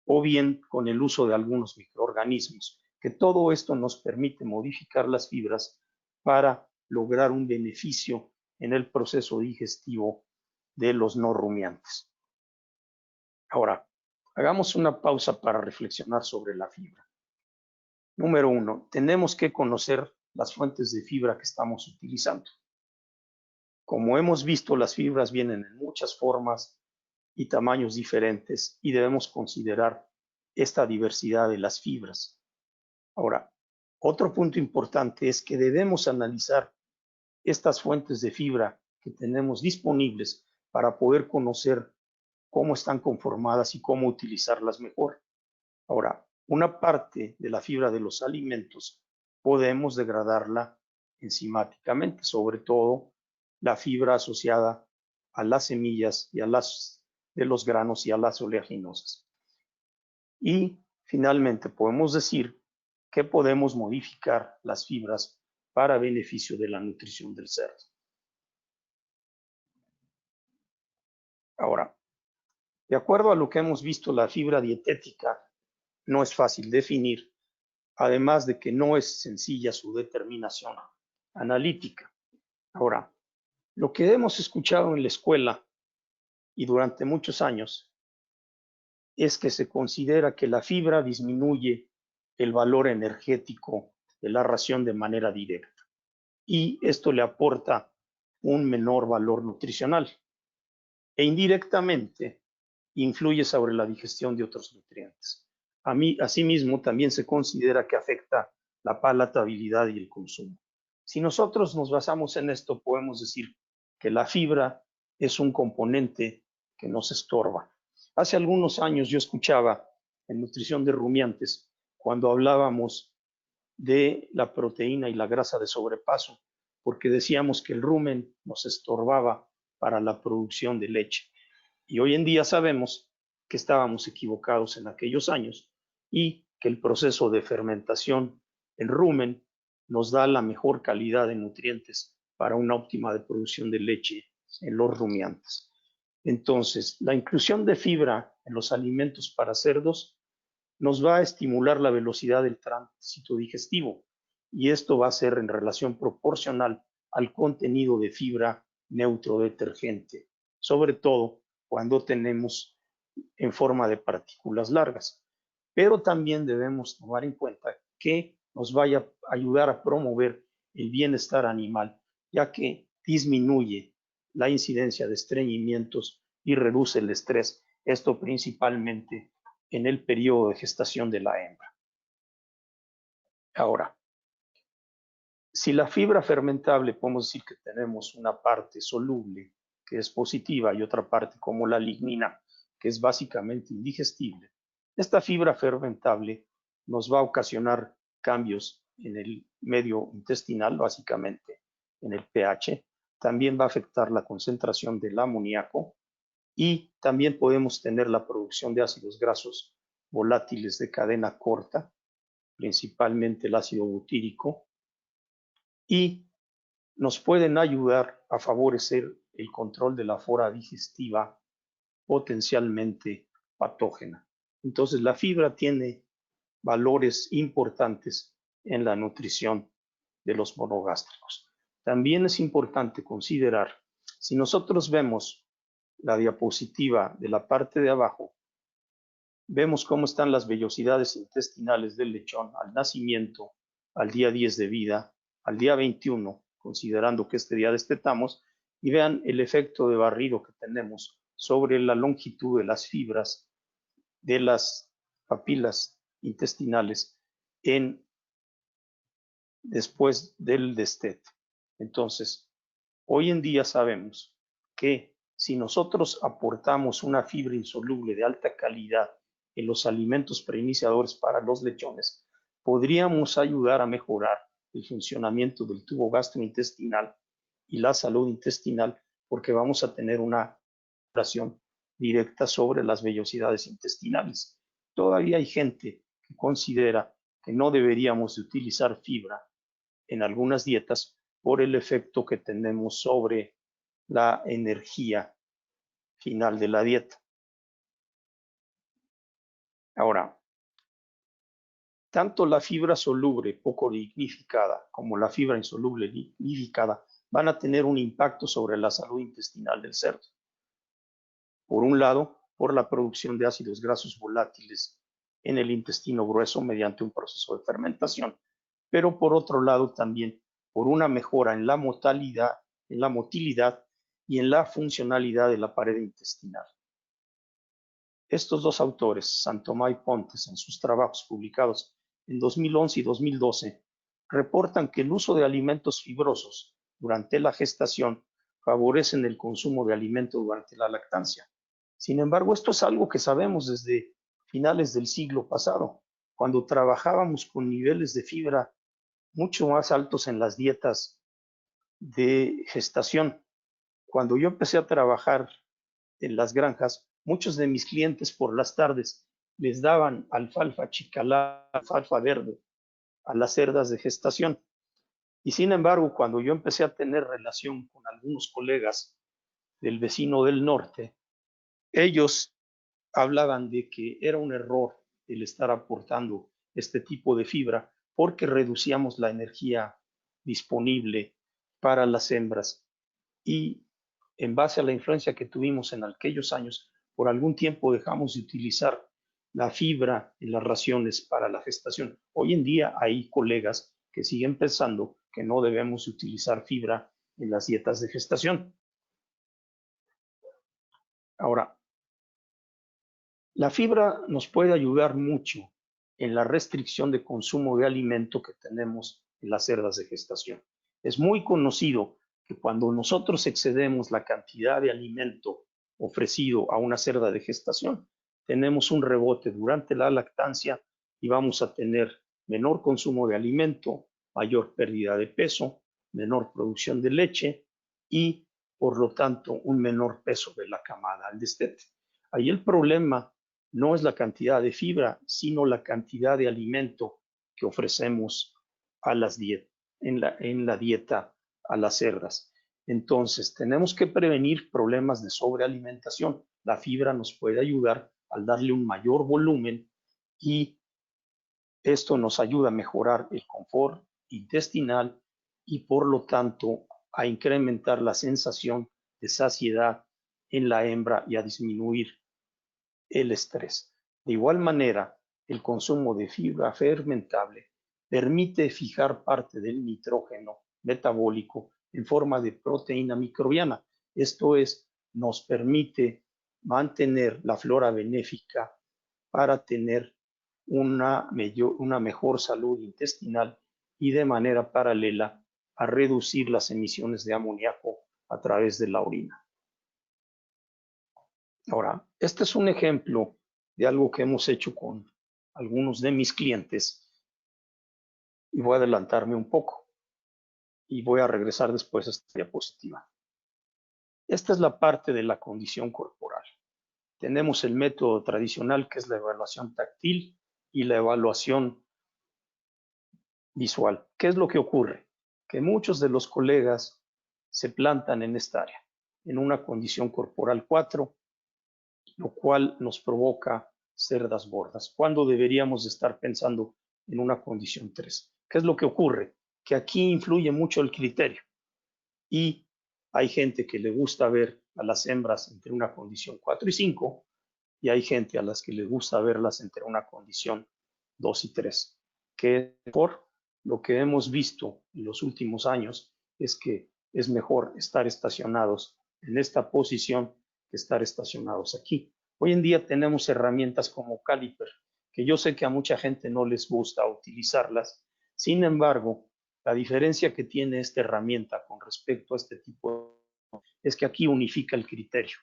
o bien con el uso de algunos microorganismos, que todo esto nos permite modificar las fibras para lograr un beneficio en el proceso digestivo de los no rumiantes. Ahora, hagamos una pausa para reflexionar sobre la fibra. Número 1, tenemos que conocer las fuentes de fibra que estamos utilizando. Como hemos visto, las fibras vienen en muchas formas y tamaños diferentes y debemos considerar esta diversidad de las fibras. Ahora, otro punto importante es que debemos analizar estas fuentes de fibra que tenemos disponibles para poder conocer cómo están conformadas y cómo utilizarlas mejor. Ahora, una parte de la fibra de los alimentos podemos degradarla enzimáticamente, sobre todo la fibra asociada a las semillas y a las de los granos y a las oleaginosas. Y finalmente podemos decir que podemos modificar las fibras para beneficio de la nutrición del cerdo. Ahora, de acuerdo a lo que hemos visto, la fibra dietética no es fácil definir, además de que no es sencilla su determinación analítica. Ahora, lo que hemos escuchado en la escuela y durante muchos años es que se considera que la fibra disminuye el valor energético de la ración de manera directa y esto le aporta un menor valor nutricional e indirectamente influye sobre la digestión de otros nutrientes. Asimismo, también se considera que afecta la palatabilidad y el consumo. Si nosotros nos basamos en esto, podemos decir que la fibra es un componente que nos estorba. Hace algunos años yo escuchaba en nutrición de rumiantes, cuando hablábamos de la proteína y la grasa de sobrepaso, porque decíamos que el rumen nos estorbaba para la producción de leche. Y hoy en día sabemos que estábamos equivocados en aquellos años y que el proceso de fermentación en rumen nos da la mejor calidad de nutrientes para una óptima de producción de leche en los rumiantes. Entonces, la inclusión de fibra en los alimentos para cerdos nos va a estimular la velocidad del tránsito digestivo y esto va a ser en relación proporcional al contenido de fibra neutrodetergente, sobre todo cuando tenemos en forma de partículas largas. Pero también debemos tomar en cuenta que nos vaya a ayudar a promover el bienestar animal, ya que disminuye la incidencia de estreñimientos y reduce el estrés, esto principalmente en el periodo de gestación de la hembra. Ahora, si la fibra fermentable, podemos decir que tenemos una parte soluble que es positiva y otra parte como la lignina, que es básicamente indigestible. Esta fibra fermentable nos va a ocasionar cambios en el medio intestinal, básicamente en el pH. También va a afectar la concentración del amoníaco y también podemos tener la producción de ácidos grasos volátiles de cadena corta, principalmente el ácido butírico, y nos pueden ayudar a favorecer el control de la flora digestiva potencialmente patógena. Entonces, la fibra tiene valores importantes en la nutrición de los monogástricos. También es importante considerar, si nosotros vemos la diapositiva de la parte de abajo, vemos cómo están las vellosidades intestinales del lechón al nacimiento, al día 10 de vida, al día 21, considerando que este día destetamos, y vean el efecto de barrido que tenemos sobre la longitud de las fibras de las papilas intestinales después del destete. Entonces, hoy en día sabemos que si nosotros aportamos una fibra insoluble de alta calidad en los alimentos preiniciadores para los lechones, podríamos ayudar a mejorar el funcionamiento del tubo gastrointestinal y la salud intestinal, porque vamos a tener una relación directa sobre las vellosidades intestinales. Todavía hay gente que considera que no deberíamos de utilizar fibra en algunas dietas por el efecto que tenemos sobre la energía final de la dieta. Ahora, tanto la fibra soluble poco lignificada como la fibra insoluble lignificada van a tener un impacto sobre la salud intestinal del cerdo. Por un lado, por la producción de ácidos grasos volátiles en el intestino grueso mediante un proceso de fermentación, pero por otro lado también por una mejora en la motilidad y en la funcionalidad de la pared intestinal. Estos dos autores, Santoma y Pontes, en sus trabajos publicados en 2011 y 2012, reportan que el uso de alimentos fibrosos durante la gestación favorecen el consumo de alimento durante la lactancia. Sin embargo, esto es algo que sabemos desde finales del siglo pasado, cuando trabajábamos con niveles de fibra mucho más altos en las dietas de gestación. Cuando yo empecé a trabajar en las granjas, muchos de mis clientes por las tardes les daban alfalfa chicalá, alfalfa verde a las cerdas de gestación. Y sin embargo, cuando yo empecé a tener relación con algunos colegas del vecino del norte, ellos hablaban de que era un error el estar aportando este tipo de fibra porque reducíamos la energía disponible para las hembras y en base a la influencia que tuvimos en aquellos años, por algún tiempo dejamos de utilizar la fibra en las raciones para la gestación. Hoy en día hay colegas que siguen pensando que no debemos utilizar fibra en las dietas de gestación. Ahora, la fibra nos puede ayudar mucho en la restricción de consumo de alimento que tenemos en las cerdas de gestación. Es muy conocido que cuando nosotros excedemos la cantidad de alimento ofrecido a una cerda de gestación, tenemos un rebote durante la lactancia y vamos a tener menor consumo de alimento, mayor pérdida de peso, menor producción de leche y, por lo tanto, un menor peso de la camada al destete. Ahí el problema no es la cantidad de fibra, sino la cantidad de alimento que ofrecemos a las en la dieta a las cerdas. Entonces, tenemos que prevenir problemas de sobrealimentación. La fibra nos puede ayudar al darle un mayor volumen y esto nos ayuda a mejorar el confort intestinal y por lo tanto a incrementar la sensación de saciedad en la hembra y a disminuir el estrés. De igual manera, el consumo de fibra fermentable permite fijar parte del nitrógeno metabólico en forma de proteína microbiana. Esto es, nos permite mantener la flora benéfica para tener una mejor salud intestinal y de manera paralela a reducir las emisiones de amoníaco a través de la orina. Ahora, este es un ejemplo de algo que hemos hecho con algunos de mis clientes y voy a adelantarme un poco y voy a regresar después a esta diapositiva. Esta es la parte de la condición corporal. Tenemos el método tradicional que es la evaluación táctil y la evaluación visual. ¿Qué es lo que ocurre? Que muchos de los colegas se plantan en esta área, en una condición corporal 4, lo cual nos provoca cerdas gordas, cuando deberíamos estar pensando en una condición 3. ¿Qué es lo que ocurre? Que aquí influye mucho el criterio y hay gente que le gusta ver a las hembras entre una condición 4 y 5 y hay gente a las que le gusta verlas entre una condición 2 y 3, que por lo que hemos visto en los últimos años es que es mejor estar estacionados en esta posición que estar estacionados aquí. Hoy en día tenemos herramientas como Caliper, que yo sé que a mucha gente no les gusta utilizarlas. Sin embargo, la diferencia que tiene esta herramienta con respecto a este tipo es que aquí unifica el criterio,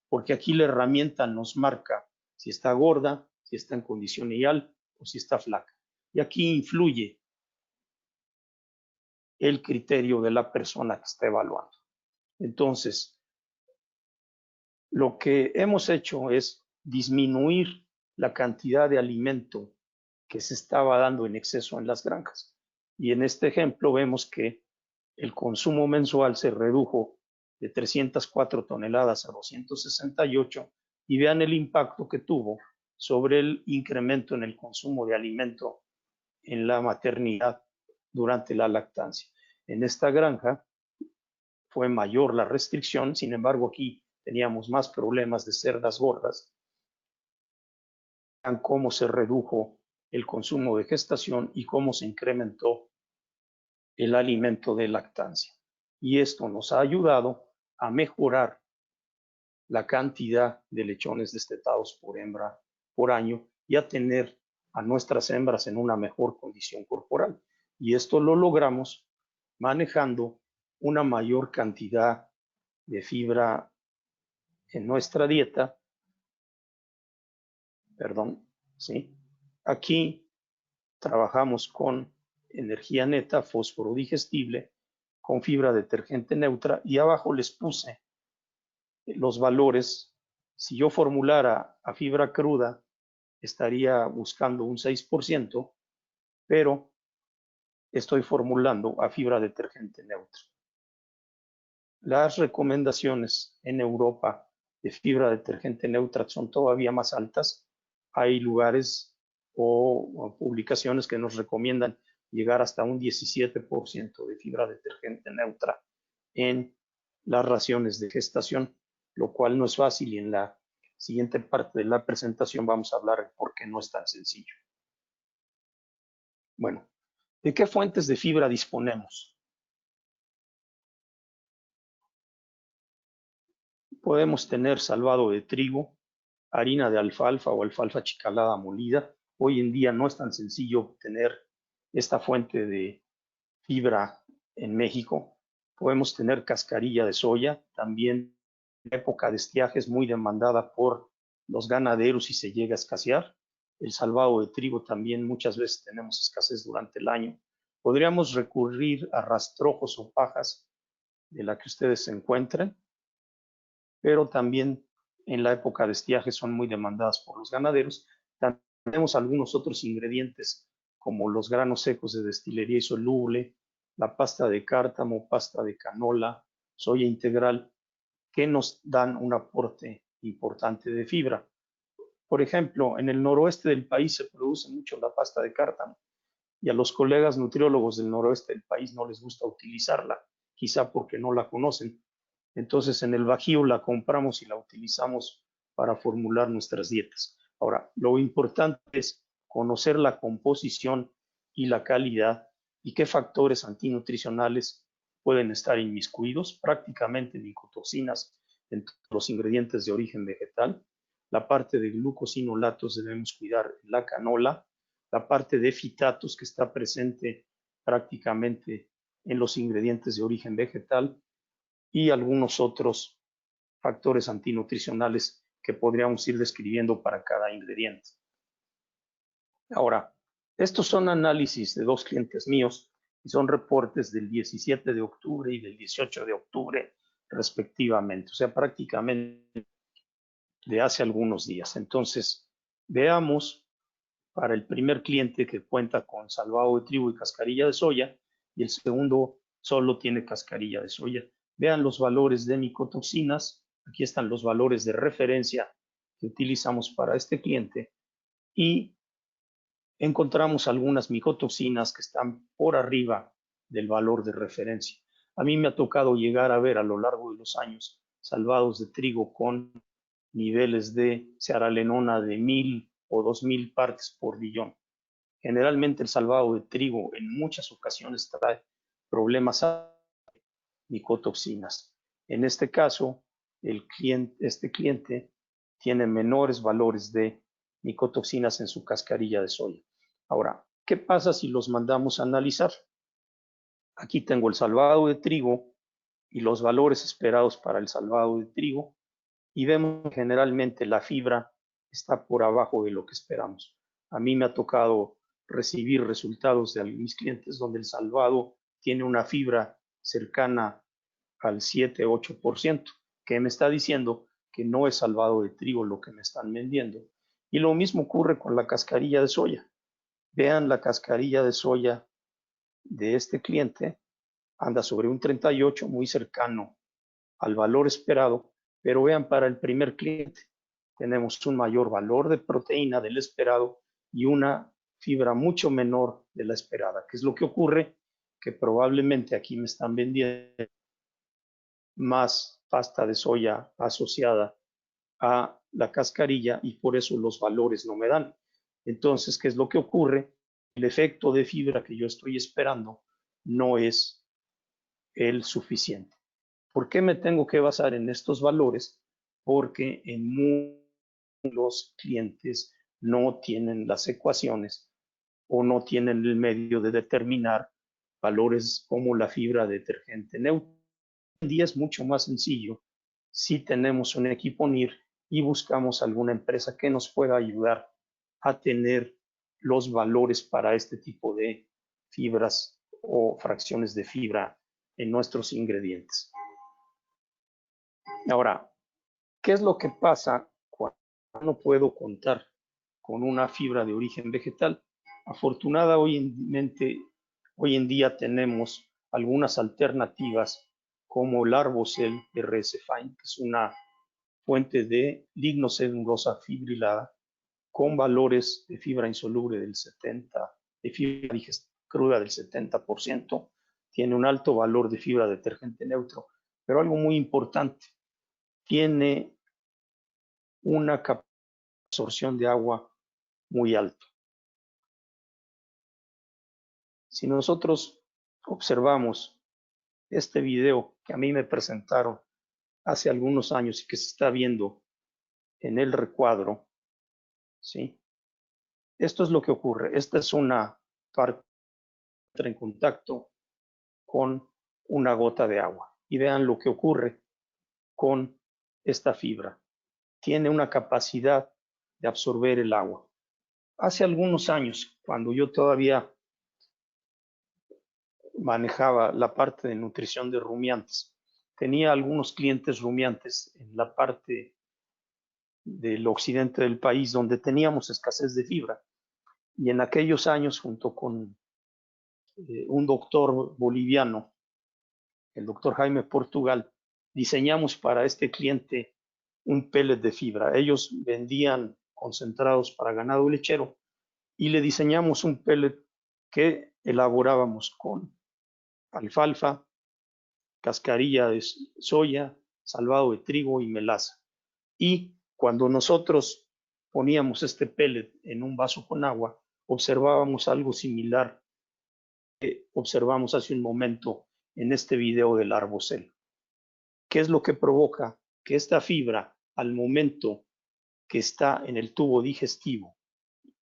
porque aquí la herramienta nos marca si está gorda, si está en condición ideal o si está flaca. Y aquí influye el criterio de la persona que está evaluando. Entonces, lo que hemos hecho es disminuir la cantidad de alimento que se estaba dando en exceso en las granjas. Y en este ejemplo vemos que el consumo mensual se redujo de 304 toneladas a 268 y vean el impacto que tuvo sobre el incremento en el consumo de alimento en la maternidad durante la lactancia. En esta granja fue mayor la restricción, sin embargo aquí teníamos más problemas de cerdas gordas. Vean cómo se redujo el consumo de gestación y cómo se incrementó el alimento de lactancia. Y esto nos ha ayudado a mejorar la cantidad de lechones destetados por hembra por año y a tener a nuestras hembras en una mejor condición corporal. Y esto lo logramos manejando una mayor cantidad de fibra en nuestra dieta. Perdón, ¿sí? Aquí trabajamos con energía neta, fósforo digestible, con fibra detergente neutra, y abajo les puse los valores. Si yo formulara a fibra cruda, estaría buscando un 6%, pero estoy formulando a fibra detergente neutra. Las recomendaciones en Europa de fibra detergente neutra son todavía más altas. Hay lugares o publicaciones que nos recomiendan llegar hasta un 17% de fibra detergente neutra en las raciones de gestación, lo cual no es fácil, y en la siguiente parte de la presentación vamos a hablar de por qué no es tan sencillo. Bueno, ¿de qué fuentes de fibra disponemos? Podemos tener salvado de trigo, harina de alfalfa o alfalfa chicalada molida. Hoy en día no es tan sencillo obtener esta fuente de fibra en México. Podemos tener cascarilla de soya, también en época de estiaje es muy demandada por los ganaderos y se llega a escasear. El salvado de trigo también muchas veces tenemos escasez durante el año. Podríamos recurrir a rastrojos o pajas de la que ustedes se encuentren, pero también en la época de estiaje son muy demandadas por los ganaderos. También tenemos algunos otros ingredientes como los granos secos de destilería insoluble, la pasta de cártamo, pasta de canola, soya integral, que nos dan un aporte importante de fibra. Por ejemplo, en el noroeste del país se produce mucho la pasta de cártamo y a los colegas nutriólogos del noroeste del país no les gusta utilizarla, quizá porque no la conocen. Entonces en el Bajío la compramos y la utilizamos para formular nuestras dietas. Ahora, lo importante es conocer la composición y la calidad y qué factores antinutricionales pueden estar inmiscuidos, prácticamente micotoxinas en todos los ingredientes de origen vegetal. La parte de glucosinolatos debemos cuidar en la canola, la parte de fitatos que está presente prácticamente en los ingredientes de origen vegetal, y algunos otros factores antinutricionales que podríamos ir describiendo para cada ingrediente. Ahora, estos son análisis de dos clientes míos y son reportes del 17 de octubre y del 18 de octubre respectivamente, o sea, prácticamente de hace algunos días. Entonces, veamos para el primer cliente que cuenta con salvado de trigo y cascarilla de soya, y el segundo solo tiene cascarilla de soya. Vean los valores de micotoxinas. Aquí están los valores de referencia que utilizamos para este cliente y encontramos algunas micotoxinas que están por arriba del valor de referencia. A mí me ha tocado llegar a ver a lo largo de los años salvados de trigo con niveles de cearalenona de 1000 o 2000 partes por billón. Generalmente el salvado de trigo en muchas ocasiones trae problemas a micotoxinas. En este caso, este cliente tiene menores valores de micotoxinas en su cascarilla de soya. Ahora, ¿qué pasa si los mandamos a analizar? Aquí tengo el salvado de trigo y los valores esperados para el salvado de trigo, y vemos que generalmente la fibra está por abajo de lo que esperamos. A mí me ha tocado recibir resultados de mis clientes donde el salvado tiene una fibra cercana al 7-8%, que me está diciendo que no es salvado de trigo lo que me están vendiendo. Y lo mismo ocurre con la cascarilla de soya. Vean la cascarilla de soya de este cliente, anda sobre un 38, muy cercano al valor esperado, pero vean para el primer cliente, tenemos un mayor valor de proteína del esperado y una fibra mucho menor de la esperada. ¿Qué es lo que ocurre? Que probablemente aquí me están vendiendo más pasta de soya asociada a la cascarilla y por eso los valores no me dan. Entonces, ¿qué es lo que ocurre? El efecto de fibra que yo estoy esperando no es el suficiente. ¿Por qué me tengo que basar en estos valores? Porque en los clientes no tienen las ecuaciones o no tienen el medio de determinar valores como la fibra detergente neutro. Hoy en día es mucho más sencillo si tenemos un equipo NIR y buscamos alguna empresa que nos pueda ayudar a tener los valores para este tipo de fibras o fracciones de fibra en nuestros ingredientes. Ahora, ¿qué es lo que pasa cuando no puedo contar con una fibra de origen vegetal? Afortunadamente, hoy en día tenemos algunas alternativas como el Arbocel RS Fine, que es una fuente de lignocelulosa fibrilada con valores de fibra insoluble del 70%, de fibra cruda del 70%, tiene un alto valor de fibra detergente neutro, pero algo muy importante, tiene una capacidad de absorción de agua muy alta. Si nosotros observamos este video que a mí me presentaron hace algunos años y que se está viendo en el recuadro, ¿sí? Esto es lo que ocurre. Esta es una parte que entra en contacto con una gota de agua. Y vean lo que ocurre con esta fibra. Tiene una capacidad de absorber el agua. Hace algunos años, cuando yo todavía manejaba la parte de nutrición de rumiantes, tenía algunos clientes rumiantes en la parte del occidente del país donde teníamos escasez de fibra. Y en aquellos años, junto con un doctor boliviano, el doctor Jaime Portugal, diseñamos para este cliente un pellet de fibra. Ellos vendían concentrados para ganado lechero y le diseñamos un pellet que elaborábamos con alfalfa, cascarilla de soya, salvado de trigo y melaza. Y cuando nosotros poníamos este pellet en un vaso con agua, observábamos algo similar que observamos hace un momento en este video del Arbocel. ¿Qué es lo que provoca? Que esta fibra, al momento que está en el tubo digestivo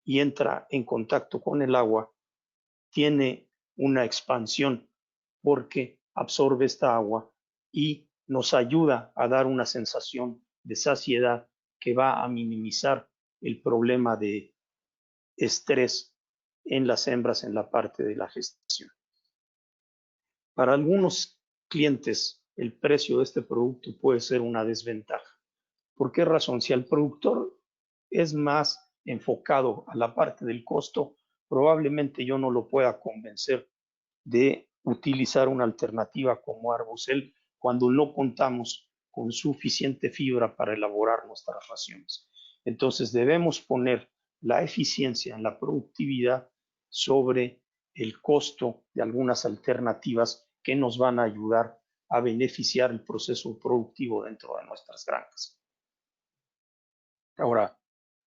y entra en contacto con el agua, tiene una expansión porque absorbe esta agua y nos ayuda a dar una sensación de saciedad que va a minimizar el problema de estrés en las hembras en la parte de la gestación. Para algunos clientes, el precio de este producto puede ser una desventaja. ¿Por qué razón? Si el productor es más enfocado a la parte del costo, probablemente yo no lo pueda convencer de utilizar una alternativa como Arbocel cuando no contamos con suficiente fibra para elaborar nuestras raciones. Entonces debemos poner la eficiencia en la productividad sobre el costo de algunas alternativas que nos van a ayudar a beneficiar el proceso productivo dentro de nuestras granjas. Ahora,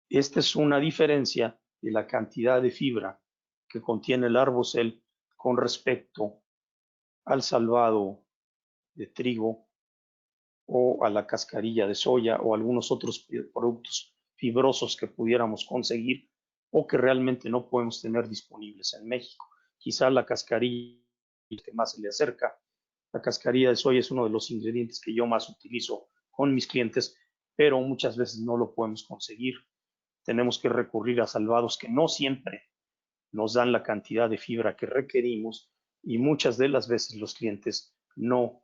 esta es una diferencia de la cantidad de fibra que contiene el Arbocel con respecto al salvado de trigo o a la cascarilla de soya o algunos otros productos fibrosos que pudiéramos conseguir o que realmente no podemos tener disponibles en México. Quizá la cascarilla que más se le acerca. La cascarilla de soya es uno de los ingredientes que yo más utilizo con mis clientes, pero muchas veces no lo podemos conseguir. Tenemos que recurrir a salvados que no siempre nos dan la cantidad de fibra que requerimos y muchas de las veces los clientes no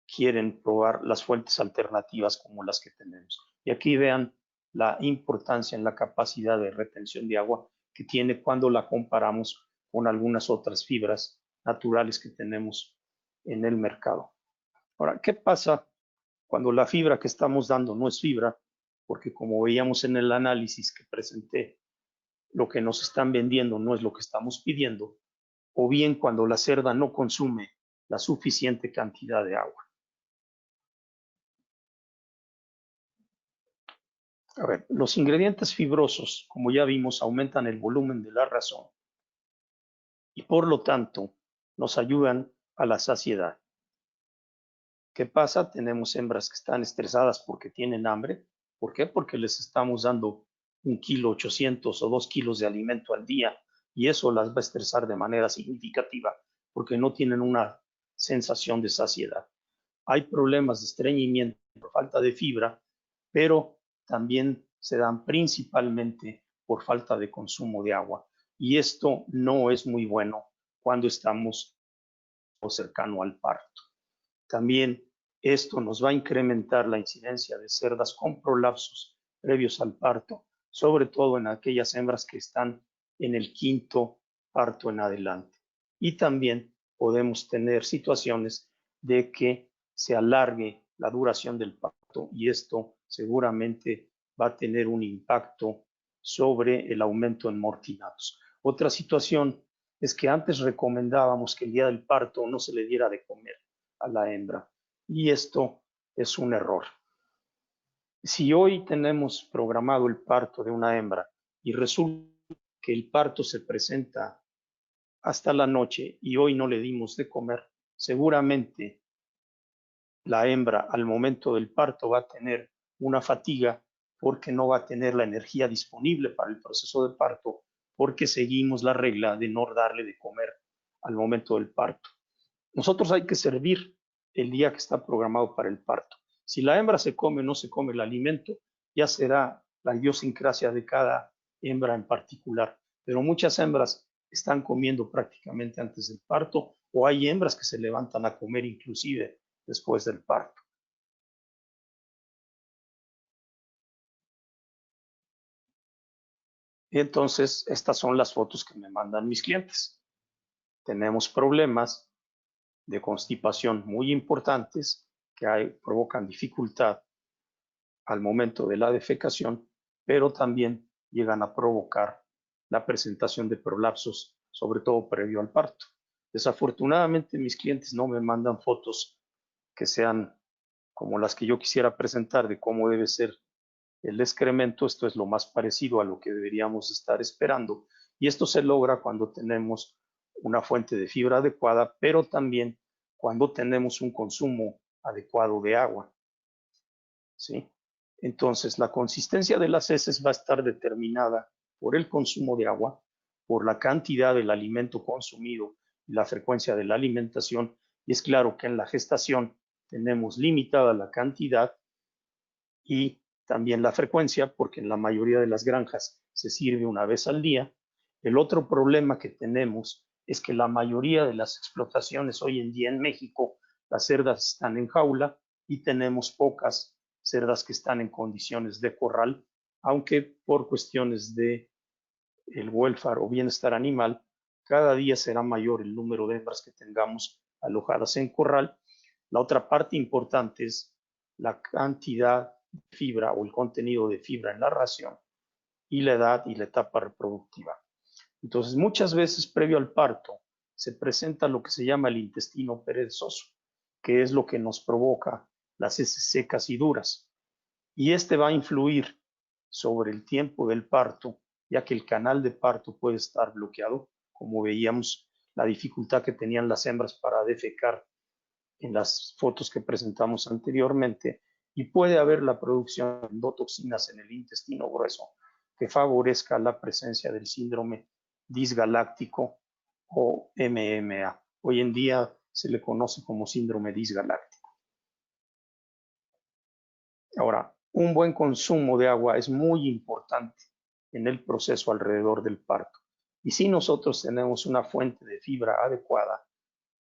quieren probar las fuentes alternativas como las que tenemos. Y aquí vean la importancia en la capacidad de retención de agua que tiene cuando la comparamos con algunas otras fibras naturales que tenemos en el mercado. Ahora, ¿qué pasa cuando la fibra que estamos dando no es fibra? Porque como veíamos en el análisis que presenté, lo que nos están vendiendo no es lo que estamos pidiendo, o bien cuando la cerda no consume la suficiente cantidad de agua. A ver, los ingredientes fibrosos, como ya vimos, aumentan el volumen de la razón y por lo tanto nos ayudan a la saciedad. ¿Qué pasa? Tenemos hembras que están estresadas porque tienen hambre. ¿Por qué? Porque les estamos dando 1,8 kg o 2 kilos de alimento al día y eso las va a estresar de manera significativa porque no tienen una sensación de saciedad. Hay problemas de estreñimiento por falta de fibra, pero también se dan principalmente por falta de consumo de agua. Y esto no es muy bueno cuando estamos cercano al parto. También esto nos va a incrementar la incidencia de cerdas con prolapsos previos al parto, sobre todo en aquellas hembras que están en el 5º parto en adelante. Y también podemos tener situaciones de que se alargue la duración del parto y esto seguramente va a tener un impacto sobre el aumento en mortinatos. Otra situación es que antes recomendábamos que el día del parto no se le diera de comer a la hembra y esto es un error. Si hoy tenemos programado el parto de una hembra y resulta que el parto se presenta hasta la noche y hoy no le dimos de comer, seguramente la hembra al momento del parto va a tener una fatiga porque no va a tener la energía disponible para el proceso de parto porque seguimos la regla de no darle de comer al momento del parto. Nosotros hay que servir el día que está programado para el parto. Si la hembra se come o no se come el alimento, ya será la idiosincrasia de cada hembra en particular. Pero muchas hembras están comiendo prácticamente antes del parto o hay hembras que se levantan a comer inclusive después del parto. Y entonces, estas son las fotos que me mandan mis clientes. Tenemos problemas de constipación muy importantes que provocan dificultad al momento de la defecación, pero también llegan a provocar la presentación de prolapsos, sobre todo previo al parto. Desafortunadamente, mis clientes no me mandan fotos que sean como las que yo quisiera presentar de cómo debe ser el excremento. Esto es lo más parecido a lo que deberíamos estar esperando. Y esto se logra cuando tenemos una fuente de fibra adecuada, pero también cuando tenemos un consumo adecuado de agua. ¿Sí? Entonces, la consistencia de las heces va a estar determinada por el consumo de agua, por la cantidad del alimento consumido y la frecuencia de la alimentación. Y es claro que en la gestación tenemos limitada la cantidad y también la frecuencia, porque en la mayoría de las granjas se sirve una vez al día. El otro problema que tenemos es que la mayoría de las explotaciones hoy en día en México, las cerdas están en jaula y tenemos pocas cerdas que están en condiciones de corral, aunque por cuestiones de el welfare o bienestar animal, cada día será mayor el número de hembras que tengamos alojadas en corral. La otra parte importante es la cantidad de fibra o el contenido de fibra en la ración y la edad y la etapa reproductiva. Entonces, muchas veces previo al parto se presenta lo que se llama el intestino perezoso, que es lo que nos provoca las heces secas y duras. Y este va a influir sobre el tiempo del parto, ya que el canal de parto puede estar bloqueado, como veíamos la dificultad que tenían las hembras para defecar en las fotos que presentamos anteriormente, y puede haber la producción de endotoxinas en el intestino grueso que favorezca la presencia del síndrome disgaláctico o MMA. Hoy en día se le conoce como síndrome disgaláctico. Ahora, un buen consumo de agua es muy importante en el proceso alrededor del parto. Y si nosotros tenemos una fuente de fibra adecuada,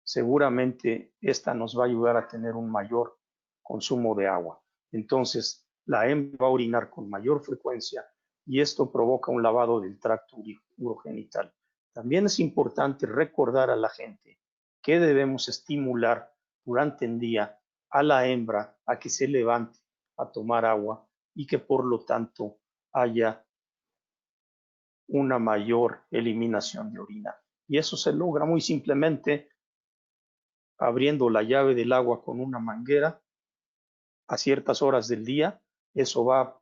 seguramente esta nos va a ayudar a tener un mayor consumo de agua. Entonces, la hembra va a orinar con mayor frecuencia y esto provoca un lavado del tracto urogenital. También es importante recordar a la gente que debemos estimular durante el día a la hembra a que se levante a tomar agua y que por lo tanto haya una mayor eliminación de orina. Y eso se logra muy simplemente abriendo la llave del agua con una manguera a ciertas horas del día. Eso va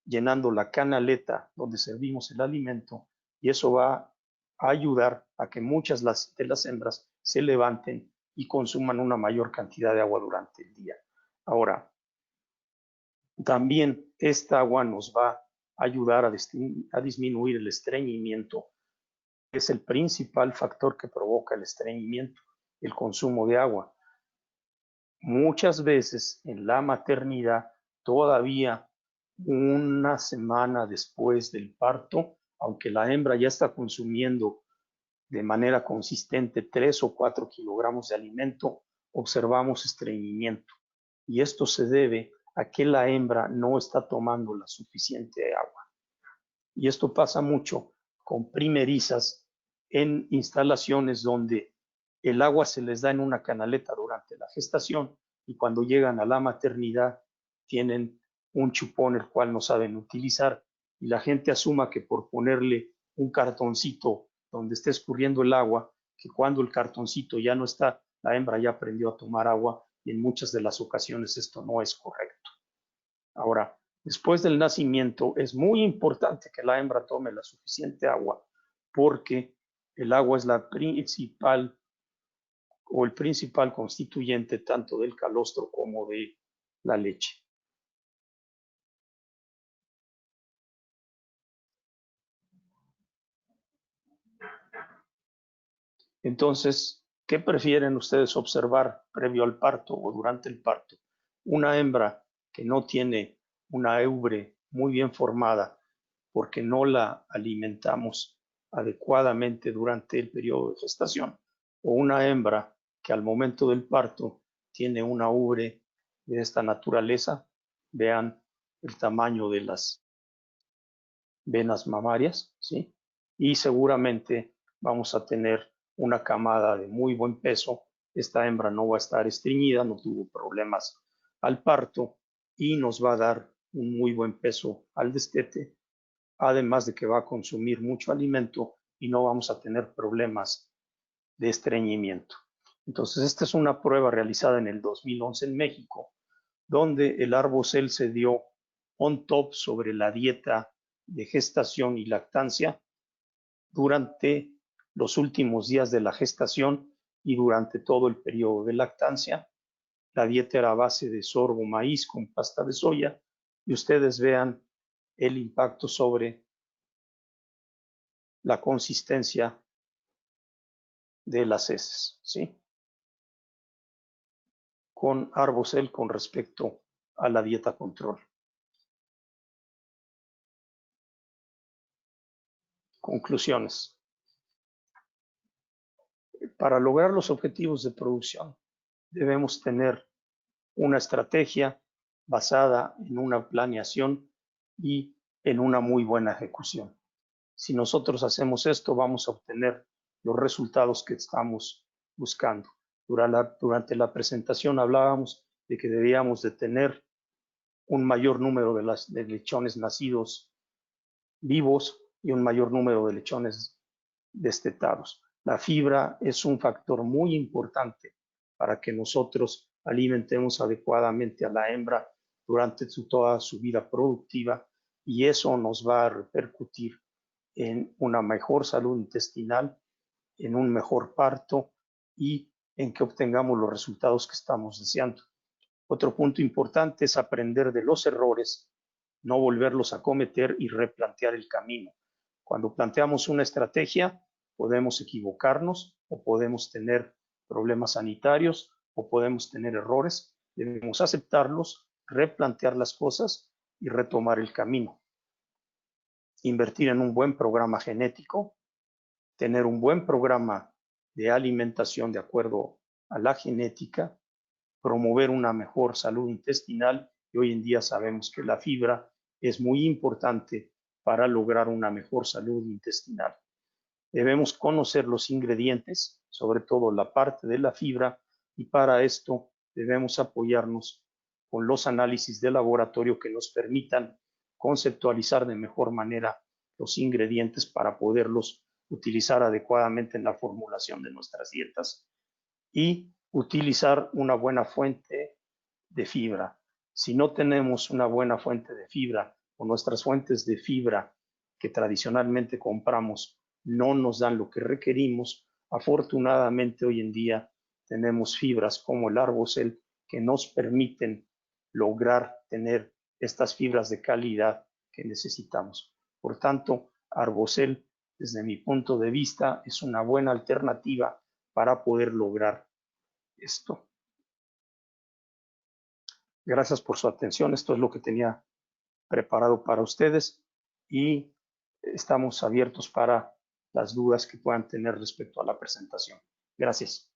llenando la canaleta donde servimos el alimento y eso va a ayudar a que muchas de las hembras se levanten y consuman una mayor cantidad de agua durante el día. Ahora, también esta agua nos va a ayudar a disminuir el estreñimiento, que es el principal factor que provoca el estreñimiento, el consumo de agua. Muchas veces en la maternidad, todavía una semana después del parto, aunque la hembra ya está consumiendo de manera consistente 3 o 4 kilogramos de alimento, observamos estreñimiento. Y esto se debe a que la hembra no está tomando la suficiente agua. Y esto pasa mucho con primerizas en instalaciones donde el agua se les da en una canaleta durante la gestación y cuando llegan a la maternidad tienen un chupón el cual no saben utilizar y la gente asuma que por ponerle un cartoncito donde esté escurriendo el agua, que cuando el cartoncito ya no está, la hembra ya aprendió a tomar agua y en muchas de las ocasiones esto no es correcto. Ahora, después del nacimiento es muy importante que la hembra tome la suficiente agua porque el agua es la principal o el principal constituyente tanto del calostro como de la leche. Entonces, ¿qué prefieren ustedes observar previo al parto o durante el parto? Una hembra que no tiene una eubre muy bien formada porque no la alimentamos adecuadamente durante el periodo de gestación, o una hembra que al momento del parto tiene una ubre de esta naturaleza. Vean el tamaño de las venas mamarias, ¿sí? Y seguramente vamos a tener una camada de muy buen peso. Esta hembra no va a estar estreñida, no tuvo problemas al parto y nos va a dar un muy buen peso al destete, además de que va a consumir mucho alimento y no vamos a tener problemas de estreñimiento. Entonces, esta es una prueba realizada en el 2011 en México, donde el Arbocel se dio on top sobre la dieta de gestación y lactancia durante los últimos días de la gestación y durante todo el periodo de lactancia. La dieta era a base de sorgo, maíz con pasta de soya y ustedes vean el impacto sobre la consistencia de las heces, ¿sí? Con Arbocel con respecto a la dieta control. Conclusiones. Para lograr los objetivos de producción, debemos tener una estrategia basada en una planeación y en una muy buena ejecución. Si nosotros hacemos esto, vamos a obtener los resultados que estamos buscando. Durante la presentación hablábamos de que debíamos de tener un mayor número de lechones nacidos vivos y un mayor número de lechones destetados. La fibra es un factor muy importante para que nosotros alimentemos adecuadamente a la hembra durante toda su vida productiva y eso nos va a repercutir en una mejor salud intestinal, en un mejor parto y en que obtengamos los resultados que estamos deseando. Otro punto importante es aprender de los errores, no volverlos a cometer y replantear el camino. Cuando planteamos una estrategia, podemos equivocarnos o podemos tener problemas sanitarios o podemos tener errores. Debemos aceptarlos, replantear las cosas y retomar el camino. Invertir en un buen programa genético tener un buen programa de alimentación de acuerdo a la genética, promover una mejor salud intestinal, y hoy en día sabemos que la fibra es muy importante para lograr una mejor salud intestinal. Debemos conocer los ingredientes, sobre todo la parte de la fibra, y para esto debemos apoyarnos con los análisis de laboratorio que nos permitan conceptualizar de mejor manera los ingredientes para poderlos utilizar adecuadamente en la formulación de nuestras dietas y utilizar una buena fuente de fibra. Si no tenemos una buena fuente de fibra o nuestras fuentes de fibra que tradicionalmente compramos no nos dan lo que requerimos, afortunadamente hoy en día tenemos fibras como el Arbocel que nos permiten lograr tener estas fibras de calidad que necesitamos. Por tanto, Arbocel, desde mi punto de vista, es una buena alternativa para poder lograr esto. Gracias por su atención. Esto es lo que tenía preparado para ustedes y estamos abiertos para las dudas que puedan tener respecto a la presentación. Gracias.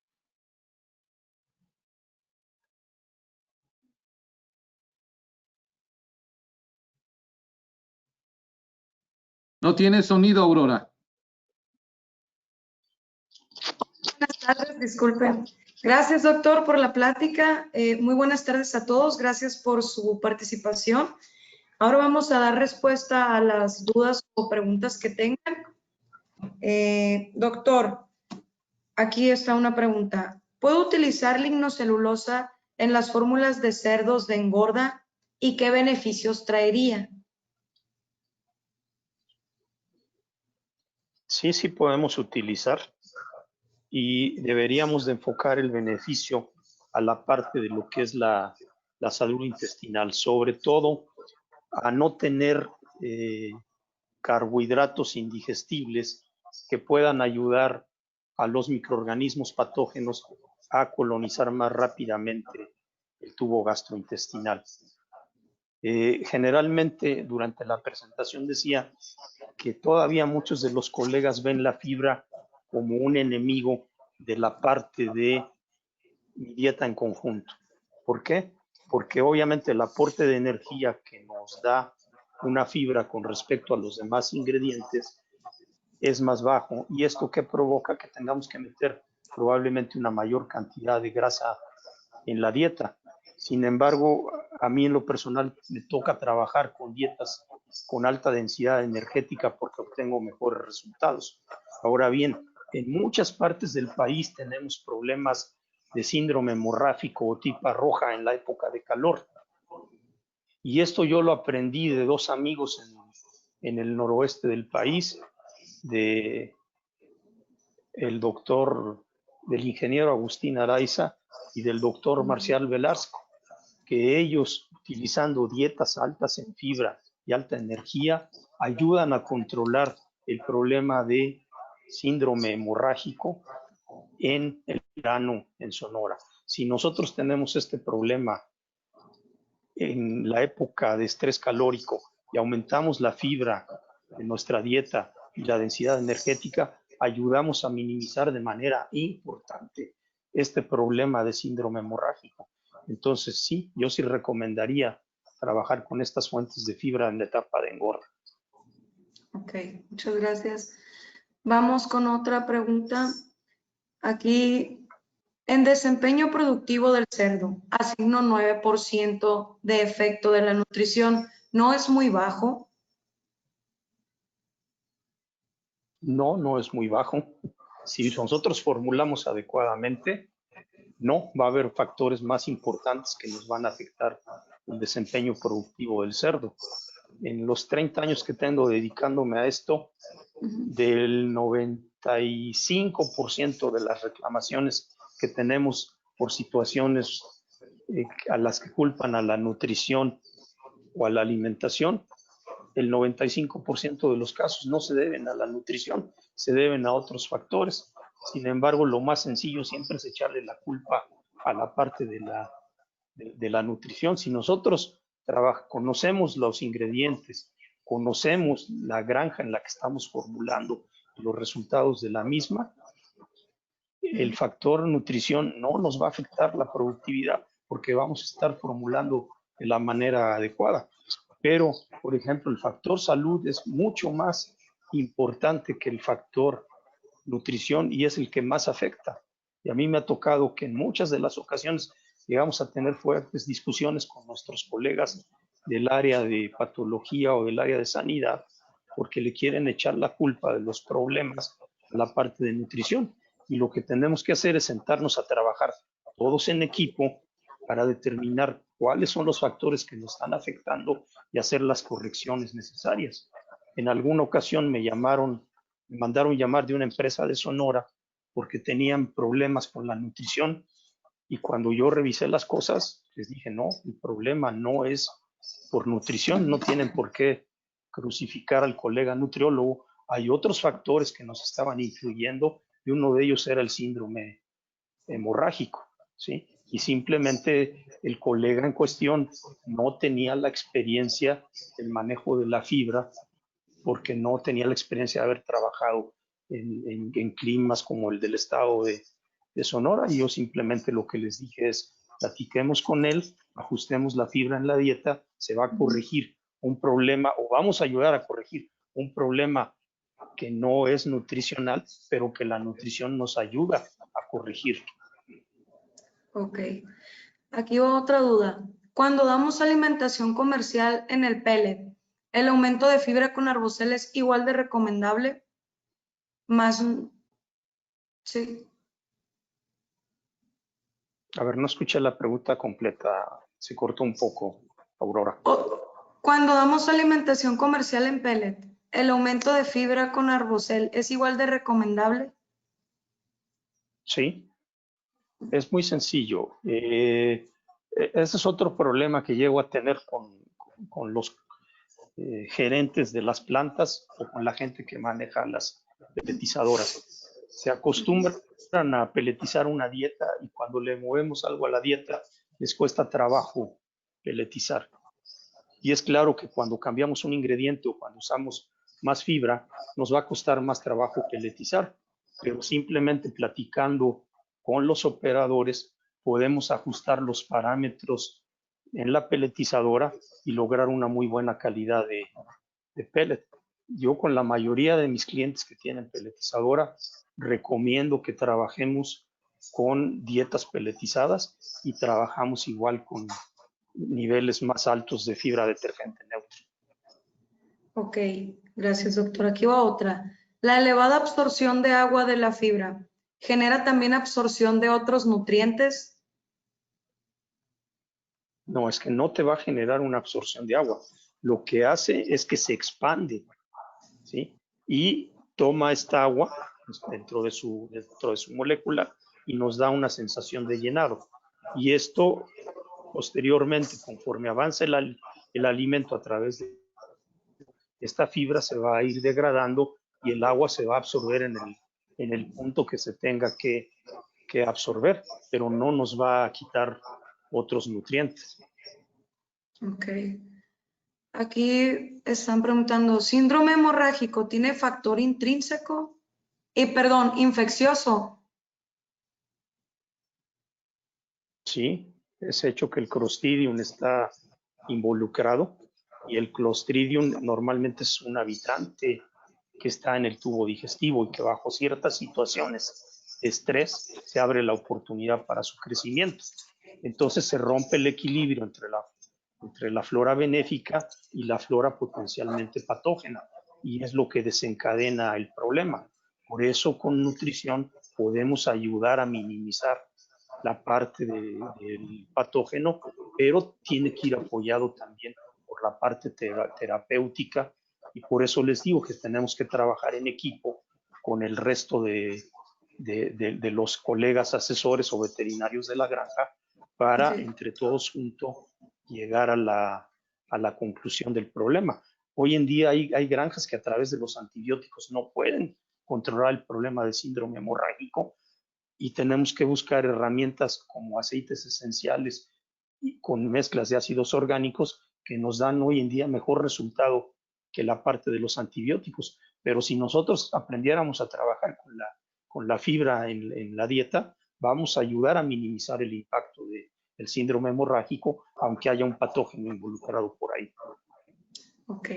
No tiene sonido, Aurora. Buenas tardes, disculpen. Gracias, doctor, por la plática. Muy buenas tardes a todos. Gracias por su participación. Ahora vamos a dar respuesta a las dudas o preguntas que tengan. Doctor, aquí está una pregunta. ¿Puedo utilizar lignocelulosa en las fórmulas de cerdos de engorda y qué beneficios traería? Sí, sí podemos utilizar y deberíamos de enfocar el beneficio a la parte de lo que es la salud intestinal, sobre todo a no tener carbohidratos indigestibles que puedan ayudar a los microorganismos patógenos a colonizar más rápidamente el tubo gastrointestinal. Generalmente durante la presentación decía que todavía muchos de los colegas ven la fibra como un enemigo de la parte de mi dieta en conjunto. ¿Por qué? Porque obviamente el aporte de energía que nos da una fibra con respecto a los demás ingredientes es más bajo, y esto que provoca que tengamos que meter probablemente una mayor cantidad de grasa en la dieta. Sin embargo, a mí en lo personal me toca trabajar con dietas con alta densidad energética porque obtengo mejores resultados. Ahora bien, en muchas partes del país tenemos problemas de síndrome hemorrágico o tipa roja en la época de calor. Y esto yo lo aprendí de dos amigos en el noroeste del país, de el doctor, del ingeniero Agustín Araiza y del doctor Marcial Velasco, que ellos, utilizando dietas altas en fibra y alta energía, ayudan a controlar el problema de síndrome hemorrágico en el verano en Sonora. Si nosotros tenemos este problema en la época de estrés calórico y aumentamos la fibra de nuestra dieta y la densidad energética, ayudamos a minimizar de manera importante este problema de síndrome hemorrágico. Entonces, sí, yo sí recomendaría trabajar con estas fuentes de fibra en la etapa de engorda. Ok, muchas gracias. Vamos con otra pregunta. Aquí, en desempeño productivo del cerdo, asigno 9% de efecto de la nutrición. ¿No es muy bajo? No, no es muy bajo. Si nosotros formulamos adecuadamente, no, va a haber factores más importantes que nos van a afectar el desempeño productivo del cerdo. En los 30 años que tengo dedicándome a esto, del 95% de las reclamaciones que tenemos por situaciones a las que culpan a la nutrición o a la alimentación, el 95% de los casos no se deben a la nutrición, se deben a otros factores. Sin embargo, lo más sencillo siempre es echarle la culpa a la parte de la nutrición. Si nosotros conocemos los ingredientes, conocemos la granja en la que estamos formulando, los resultados de la misma, el factor nutrición no nos va a afectar la productividad porque vamos a estar formulando de la manera adecuada. Pero, por ejemplo, el factor salud es mucho más importante que el factor nutrición y es el que más afecta. Y a mí me ha tocado que en muchas de las ocasiones llegamos a tener fuertes discusiones con nuestros colegas del área de patología o del área de sanidad porque le quieren echar la culpa de los problemas a la parte de nutrición. Y lo que tenemos que hacer es sentarnos a trabajar todos en equipo para determinar cuáles son los factores que nos están afectando y hacer las correcciones necesarias. En alguna ocasión me mandaron llamar de una empresa de Sonora porque tenían problemas con la nutrición y cuando yo revisé las cosas, les dije, no, el problema no es por nutrición, no tienen por qué crucificar al colega nutriólogo, hay otros factores que nos estaban influyendo y uno de ellos era el síndrome hemorrágico, ¿sí? Y simplemente el colega en cuestión no tenía la experiencia del manejo de la fibra porque no tenía la experiencia de haber trabajado en climas como el del estado de Sonora. Y yo simplemente lo que les dije es, platiquemos con él, ajustemos la fibra en la dieta, se va a corregir un problema o vamos a ayudar a corregir un problema que no es nutricional, pero que la nutrición nos ayuda a corregir. Ok. Aquí va otra duda. Cuando damos alimentación comercial en el pellet, ¿el aumento de fibra con arbocel es igual de recomendable? Más, sí. A ver, no escuché la pregunta completa, se cortó un poco, Aurora. Cuando damos alimentación comercial en pellet, ¿el aumento de fibra con arbocel es igual de recomendable? Sí, es muy sencillo. Ese es otro problema que llego a tener con los gerentes de las plantas o con la gente que maneja las peletizadoras. Se acostumbran a peletizar una dieta y cuando le movemos algo a la dieta les cuesta trabajo peletizar. Y es claro que cuando cambiamos un ingrediente o cuando usamos más fibra, nos va a costar más trabajo peletizar, pero simplemente platicando con los operadores podemos ajustar los parámetros en la peletizadora y lograr una muy buena calidad de pellet. Yo con la mayoría de mis clientes que tienen peletizadora recomiendo que trabajemos con dietas peletizadas y trabajamos igual con niveles más altos de fibra detergente neutro. Ok, gracias, doctor. Aquí va otra. La elevada absorción de agua de la fibra genera también absorción de otros nutrientes. No, es que no te va a generar una absorción de agua. Lo que hace es que se expande, ¿sí? Y toma esta agua dentro de su molécula y nos da una sensación de llenado. Y esto, posteriormente, conforme avanza el alimento a través de esta fibra, se va a ir degradando y el agua se va a absorber en el punto que se tenga que absorber, pero no nos va a quitar otros nutrientes. Ok. Aquí están preguntando, ¿síndrome hemorrágico tiene factor intrínseco? Perdón, infeccioso. Sí, es hecho que el Clostridium está involucrado y el Clostridium normalmente es un habitante que está en el tubo digestivo y que bajo ciertas situaciones de estrés se abre la oportunidad para su crecimiento. Entonces se rompe el equilibrio entre la flora benéfica y la flora potencialmente patógena y es lo que desencadena el problema. Por eso con nutrición podemos ayudar a minimizar la parte del patógeno, pero tiene que ir apoyado también por la parte terapéutica y por eso les digo que tenemos que trabajar en equipo con el resto de los colegas asesores o veterinarios de la granja para entre todos juntos llegar a la conclusión del problema. Hoy en día hay granjas que a través de los antibióticos no pueden controlar el problema del síndrome hemorrágico y tenemos que buscar herramientas como aceites esenciales y con mezclas de ácidos orgánicos que nos dan hoy en día mejor resultado que la parte de los antibióticos. Pero si nosotros aprendiéramos a trabajar con la fibra en la dieta, vamos a ayudar a minimizar el impacto del síndrome hemorrágico, aunque haya un patógeno involucrado por ahí. Ok.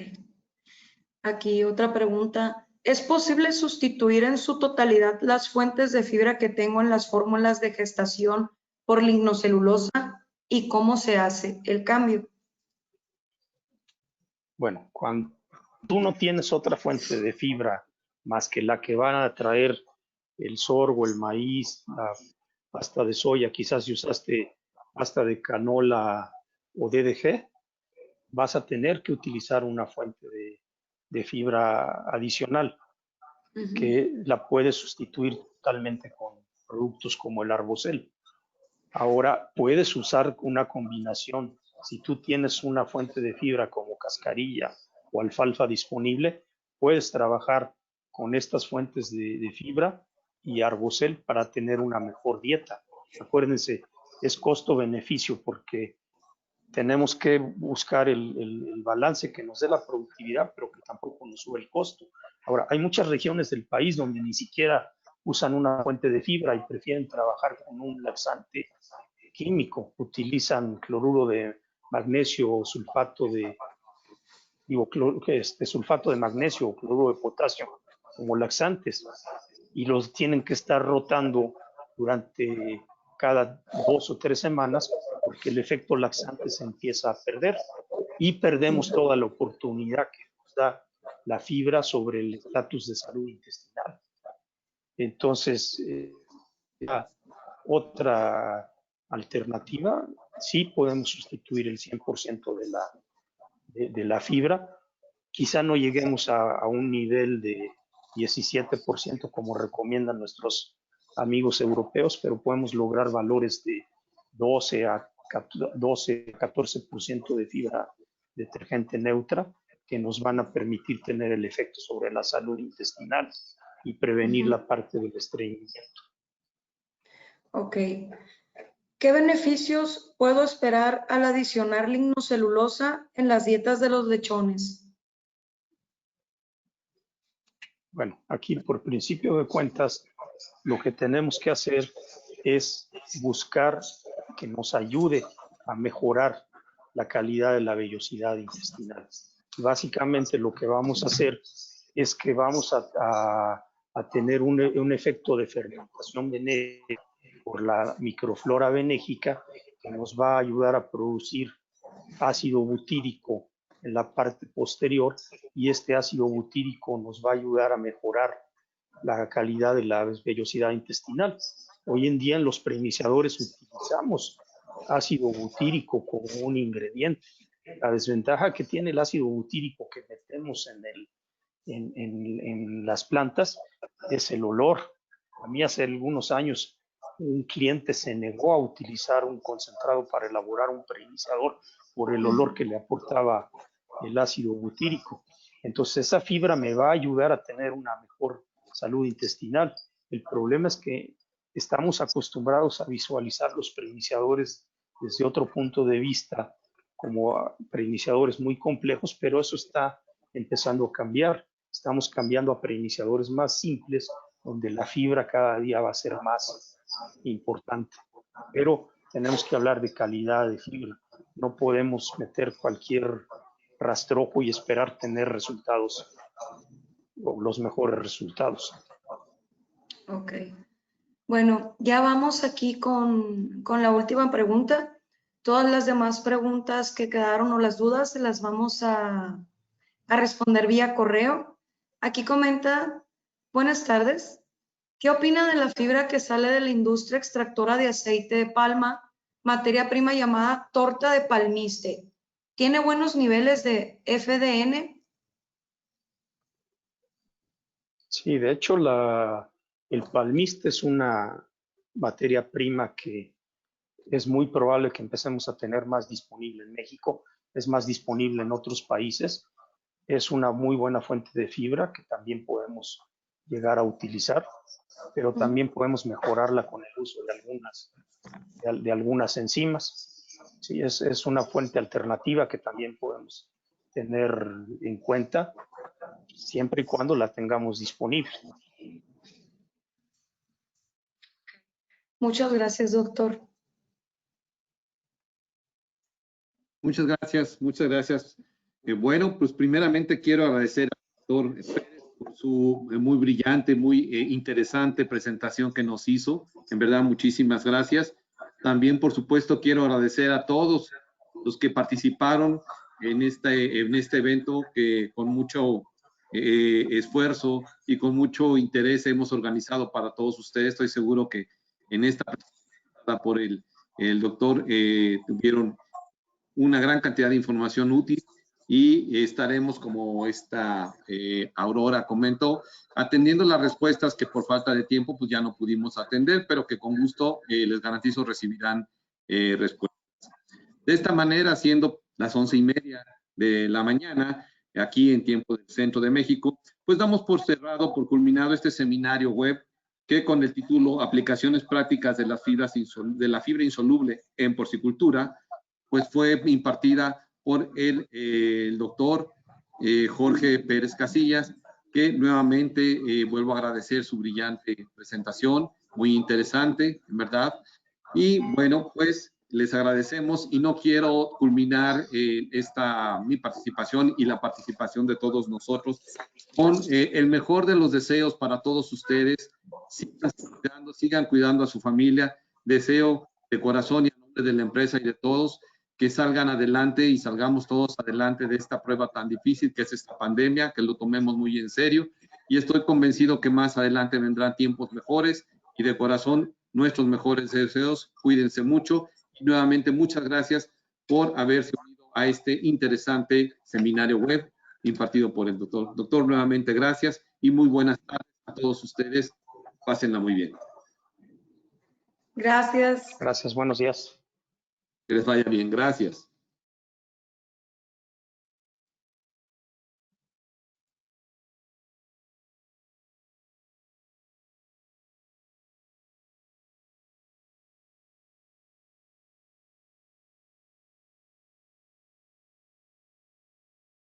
Aquí otra pregunta. ¿Es posible sustituir en su totalidad las fuentes de fibra que tengo en las fórmulas de gestación por lignocelulosa? ¿Y cómo se hace el cambio? Bueno, cuando tú no tienes otra fuente de fibra más que la que van a traer el sorgo, el maíz, la pasta de soya, quizás si usaste pasta de canola o DDG, vas a tener que utilizar una fuente de fibra adicional que la puedes sustituir totalmente con productos como el Arbocel. Ahora puedes usar una combinación. Si tú tienes una fuente de fibra como cascarilla o alfalfa disponible, puedes trabajar con estas fuentes de fibra y Arbocel para tener una mejor dieta. Acuérdense, es costo-beneficio porque tenemos que buscar el balance que nos dé la productividad, pero que tampoco nos sube el costo. Ahora, hay muchas regiones del país donde ni siquiera usan una fuente de fibra y prefieren trabajar con un laxante químico. Utilizan cloruro de magnesio o sulfato de, sulfato de magnesio o cloruro de potasio como laxantes y los tienen que estar rotando durante cada 2 o 3 semanas porque el efecto laxante se empieza a perder y perdemos toda la oportunidad que nos da la fibra sobre el estatus de salud intestinal. Entonces, otra alternativa, sí podemos sustituir el 100% de la fibra. Quizá no lleguemos a un nivel de 17% como recomiendan nuestros amigos europeos, pero podemos lograr valores de 12 a 14% de fibra detergente neutra que nos van a permitir tener el efecto sobre la salud intestinal y prevenir la parte del estreñimiento. Ok. ¿Qué beneficios puedo esperar al adicionar lignocelulosa en las dietas de los lechones? Bueno, aquí por principio de cuentas, lo que tenemos que hacer es buscar que nos ayude a mejorar la calidad de la vellosidad intestinal. Básicamente lo que vamos a hacer es que vamos a tener un efecto de fermentación benéfica por la microflora benéfica que nos va a ayudar a producir ácido butírico en la parte posterior y este ácido butírico nos va a ayudar a mejorar la calidad de la vellosidad intestinal. Hoy en día en los preiniciadores utilizamos ácido butírico como un ingrediente. La desventaja que tiene el ácido butírico que metemos en las plantas es el olor. A mí hace algunos años un cliente se negó a utilizar un concentrado para elaborar un preiniciador por el olor que le aportaba el ácido butírico. Entonces esa fibra me va a ayudar a tener una mejor salud intestinal. El problema es que estamos acostumbrados a visualizar los preiniciadores desde otro punto de vista, como preiniciadores muy complejos, pero eso está empezando a cambiar. Estamos cambiando a preiniciadores más simples, donde la fibra cada día va a ser más importante. Pero tenemos que hablar de calidad de fibra. No podemos meter cualquier rastrojo y esperar tener resultados o los mejores resultados. Ok. Bueno, ya vamos aquí con la última pregunta. Todas las demás preguntas que quedaron o las dudas se las vamos a responder vía correo. Aquí comenta, buenas tardes. ¿Qué opina de la fibra que sale de la industria extractora de aceite de palma, materia prima llamada torta de palmiste? ¿Tiene buenos niveles de FDN? Sí, de hecho el palmiste es una materia prima que es muy probable que empecemos a tener más disponible en México, es más disponible en otros países. Es una muy buena fuente de fibra que también podemos llegar a utilizar, pero también podemos mejorarla con el uso de algunas enzimas. Sí, es una fuente alternativa que también podemos tener en cuenta. siempre y cuando la tengamos disponible. Muchas gracias, doctor. Muchas gracias, muchas gracias. Bueno, pues primeramente quiero agradecer al doctor Pérez por su muy brillante, muy interesante presentación que nos hizo. En verdad, muchísimas gracias. También, por supuesto, quiero agradecer a todos los que participaron en este evento que con mucho esfuerzo y con mucho interés hemos organizado para todos ustedes. Estoy seguro que en esta presentación por el doctor tuvieron una gran cantidad de información útil y estaremos, como esta Aurora comentó, atendiendo las respuestas que por falta de tiempo pues ya no pudimos atender, pero que con gusto les garantizo recibirán respuestas. De esta manera, siendo las 11:30 de la mañana, aquí en tiempo del Centro de México, pues damos por cerrado, por culminado este seminario web que con el título Aplicaciones prácticas de la fibra insoluble en porcicultura, pues fue impartida por el doctor Jorge Pérez Casillas, que nuevamente vuelvo a agradecer su brillante presentación, muy interesante, en verdad. Y bueno, pues les agradecemos y no quiero culminar mi participación y la participación de todos nosotros con el mejor de los deseos para todos ustedes. Sigan cuidando a su familia. Deseo de corazón y en nombre de la empresa y de todos que salgan adelante y salgamos todos adelante de esta prueba tan difícil que es esta pandemia, que lo tomemos muy en serio y estoy convencido que más adelante vendrán tiempos mejores y de corazón nuestros mejores deseos. Cuídense mucho y nuevamente muchas gracias por haberse unido a este interesante seminario web impartido por el doctor. Doctor, nuevamente gracias y muy buenas tardes a todos ustedes. Pásenla muy bien. Gracias. Gracias, buenos días. Que les vaya bien, gracias.